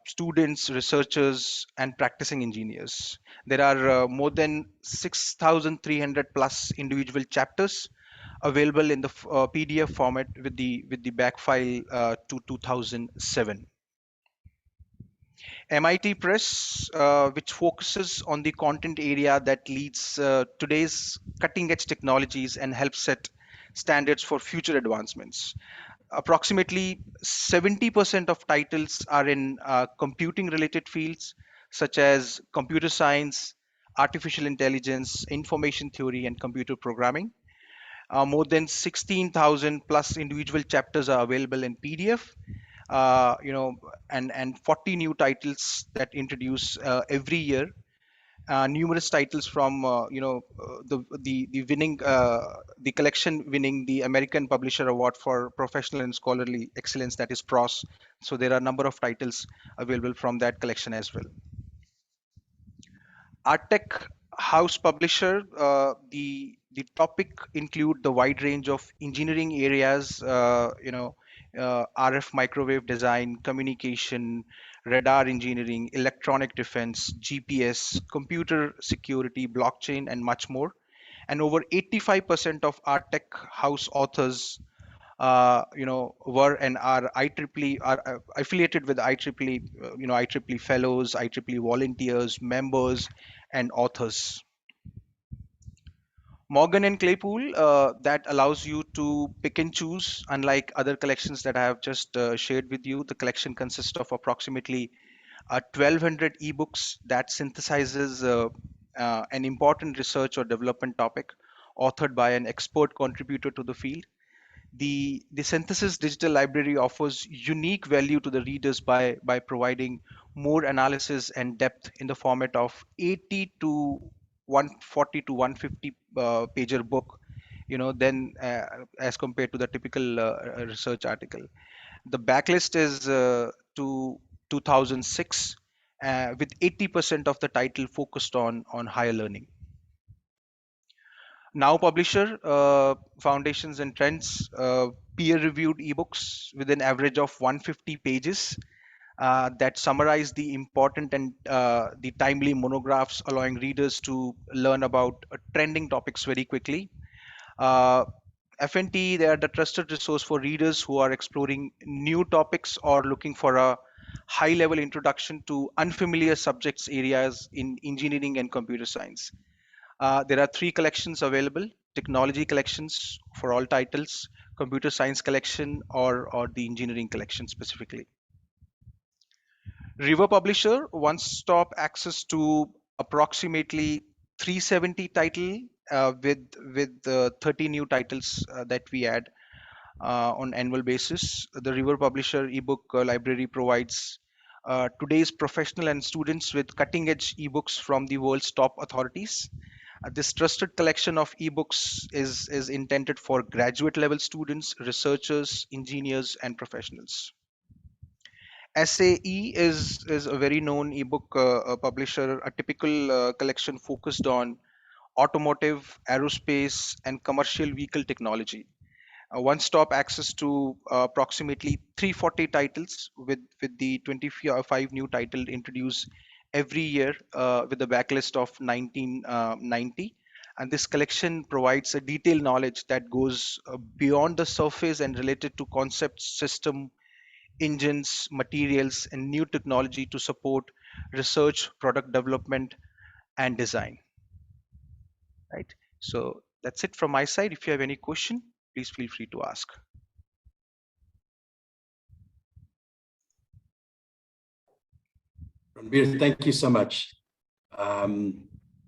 students, researchers, and practicing engineers. There are more than 6,300 plus individual chapters available in the PDF format with the back file to 2007. MIT Press, which focuses on the content area that leads today's cutting-edge technologies and helps set standards for future advancements. Approximately 70% of titles are in computing related fields such as computer science, artificial intelligence, information theory, and computer programming. More than 16,000 plus individual chapters are available in PDF, and 40 new titles that introduce every year. Numerous titles from the collection winning the American Publisher Award for Professional and Scholarly Excellence, that is PROS. So there are a number of titles available from that collection as well. Artec House Publisher, the topic include the wide range of engineering areas, RF microwave design, communication, radar engineering, electronic defense, GPS, computer security, blockchain, and much more. And over 85% of Artec House authors were and are IEEE, are affiliated with IEEE, IEEE fellows, IEEE volunteers, members, and authors. Morgan and Claypool, that allows you to pick and choose. Unlike other collections that I have just shared with you, the collection consists of approximately 1,200 ebooks that synthesizes an important research or development topic authored by an expert contributor to the field. The synthesis digital library offers unique value to the readers by providing more analysis and depth in the format of 80 to 140 to 150 pager book, then as compared to the typical research article. The backlist is to 2006 with 80% of the title focused on higher learning. Now Publisher, Foundations and Trends, peer-reviewed ebooks with an average of 150 pages that summarize the important and the timely monographs, allowing readers to learn about trending topics very quickly. FNT, they are the trusted resource for readers who are exploring new topics or looking for a high-level introduction to unfamiliar subjects areas in engineering and computer science. There are 3 collections available: technology collections for all titles, computer science collection, or the engineering collection specifically. River Publisher, one-stop access to approximately 370 title with 30 new titles that we add. on annual basis. The River Publisher ebook library provides today's professional and students with cutting-edge ebooks from the world's top authorities. This trusted collection of ebooks is intended for graduate level students, researchers, engineers, and professionals. SAE is a very known ebook publisher, a typical collection focused on automotive, aerospace, and commercial vehicle technology. One-stop access to approximately 340 titles with the 25 new titles introduced every year with the backlist of 1990. And this collection provides a detailed knowledge that goes beyond the surface and related to concepts, system, engines, materials, and new technology to support research, product development, and design. Right. So that's it from my side. If you have any question, please feel free to ask.
Ranbir, thank you so much. I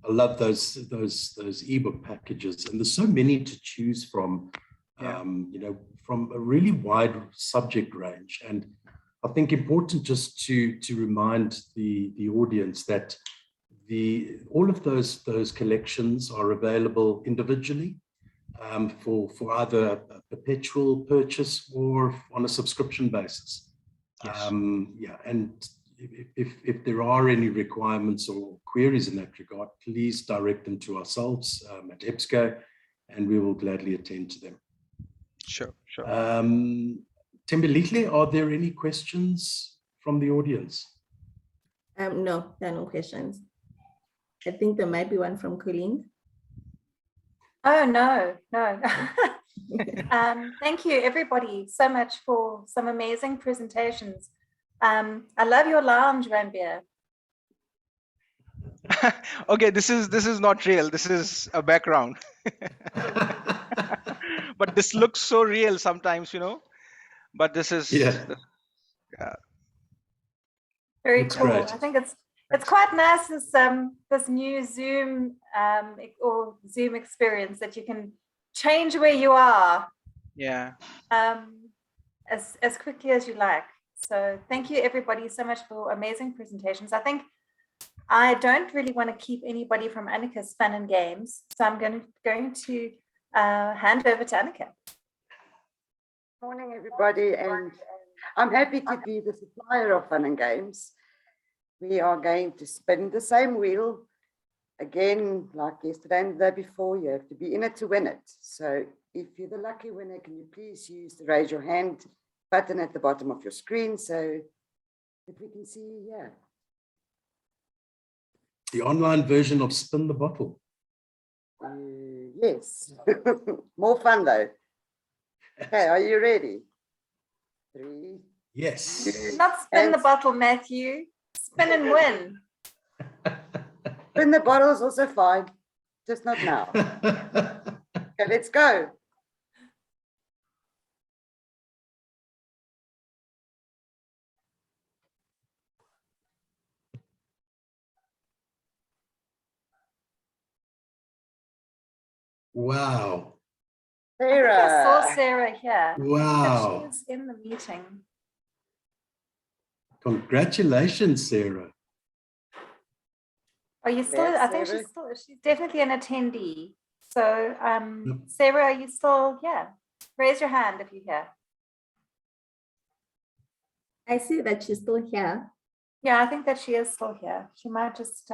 love those ebook packages, and there's so many to choose from. You know, from a really wide subject range, and I think important just to remind the audience that all of those collections are available individually for either a perpetual purchase or on a subscription basis.
Yes.
Yeah, and if there are any requirements or queries in that regard, please direct them to ourselves at EBSCO, and we will gladly attend to them.
Sure.
Thembelihle, are there any questions from the audience?
No, there are no questions. I think there might be one from Colleen.
Oh, no. Thank you, everybody, so much for some amazing presentations. I love your lounge, Ranbir.
Okay, this is not real. This is a background. But this looks so real sometimes, you know. But this is
very
That's
cool.
great.
I think it's quite nice, this new Zoom or Zoom experience that you can change where you are.
Yeah.
As quickly as you like. So thank you everybody so much for amazing presentations. I think I don't really want to keep anybody from Annika's fun and games, so I'm going to hand over to Annika.
Morning, everybody, and I'm happy to be the supplier of fun and games. We are going to spin the same wheel again, like yesterday and the day before. You have to be in it to win it. So if you're the lucky winner, can you please use the raise your hand button at the bottom of your screen so that we can see you here.
The online version of Spin the Bottle.
Yes, more fun though. Okay, are you ready? 3.
Yes.
Not spin the bottle, Matthew. Spin and win.
Spin the bottle is also fine, just not now. Okay, let's go.
Wow.
Sarah.
I think I saw Sarah here.
Wow.
She was in the meeting.
Congratulations, Sarah.
Are you still?
Yes,
I think
Sarah.
she's definitely an attendee. So Sarah, are you still here? Raise your hand if you're here.
I see that she's still here.
Yeah, I think that she is still here. She might just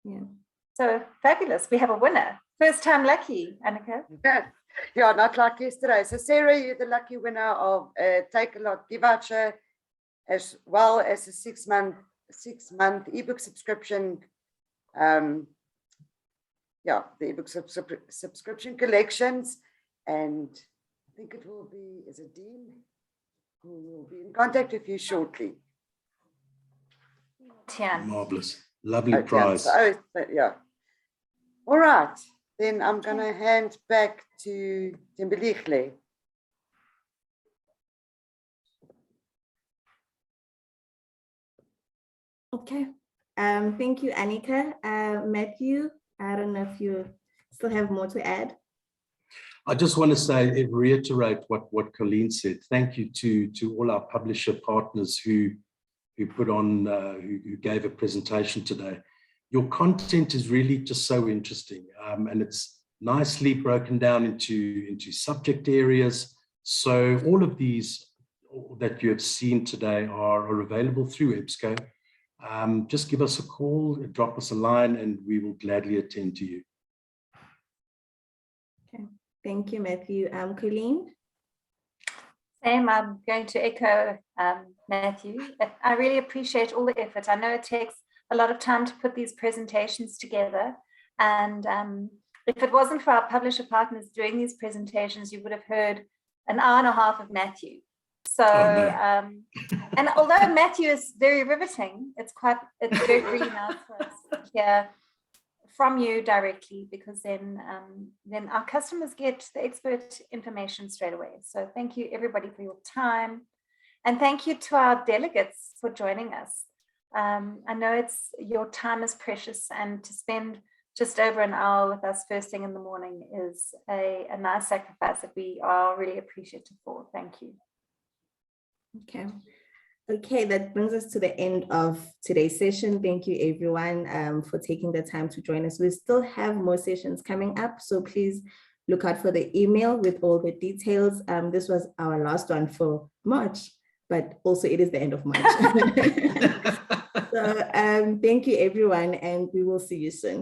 Yeah.
So fabulous. We have a winner. First time lucky, Annika.
Yeah, not like yesterday. So Sarah, you're the lucky winner of a Take a Lot gift voucher, as well as a six month ebook subscription. Yeah, the ebook subscription collections, and I think it will be is a Dean who will be in contact with you shortly.
Tian.
Marvelous. Lovely prize.
Yeah. All right. Then I'm going to hand back to Thembelihle.
Okay. Thank you, Annika. Matthew, I don't know if you still have more to add.
I just want to say, reiterate what Colleen said. Thank you to all our publisher partners who put on, who gave a presentation today. Your content is really just so interesting, and it's nicely broken down into subject areas. So all of these that you have seen today are available through EBSCO. Just give us a call, drop us a line, and we will gladly attend to you.
Okay, thank you, Matthew. Colleen?
Same, I'm going to echo Matthew. I really appreciate all the effort. I know it takes a lot of time to put these presentations together. And if it wasn't for our publisher partners doing these presentations, you would have heard an hour and a half of Matthew. So, and although Matthew is very riveting, it's very, really nice for us to hear from you directly, because then our customers get the expert information straight away. So thank you everybody for your time. And thank you to our delegates for joining us. I know your time is precious, and to spend just over an hour with us first thing in the morning is a nice sacrifice that we are really appreciative for. Thank you.
Okay, that brings us to the end of today's session. Thank you everyone for taking the time to join us. We still have more sessions coming up, so please look out for the email with all the details. This was our last one for March, but also it is the end of March. So thank you everyone, and we will see you soon.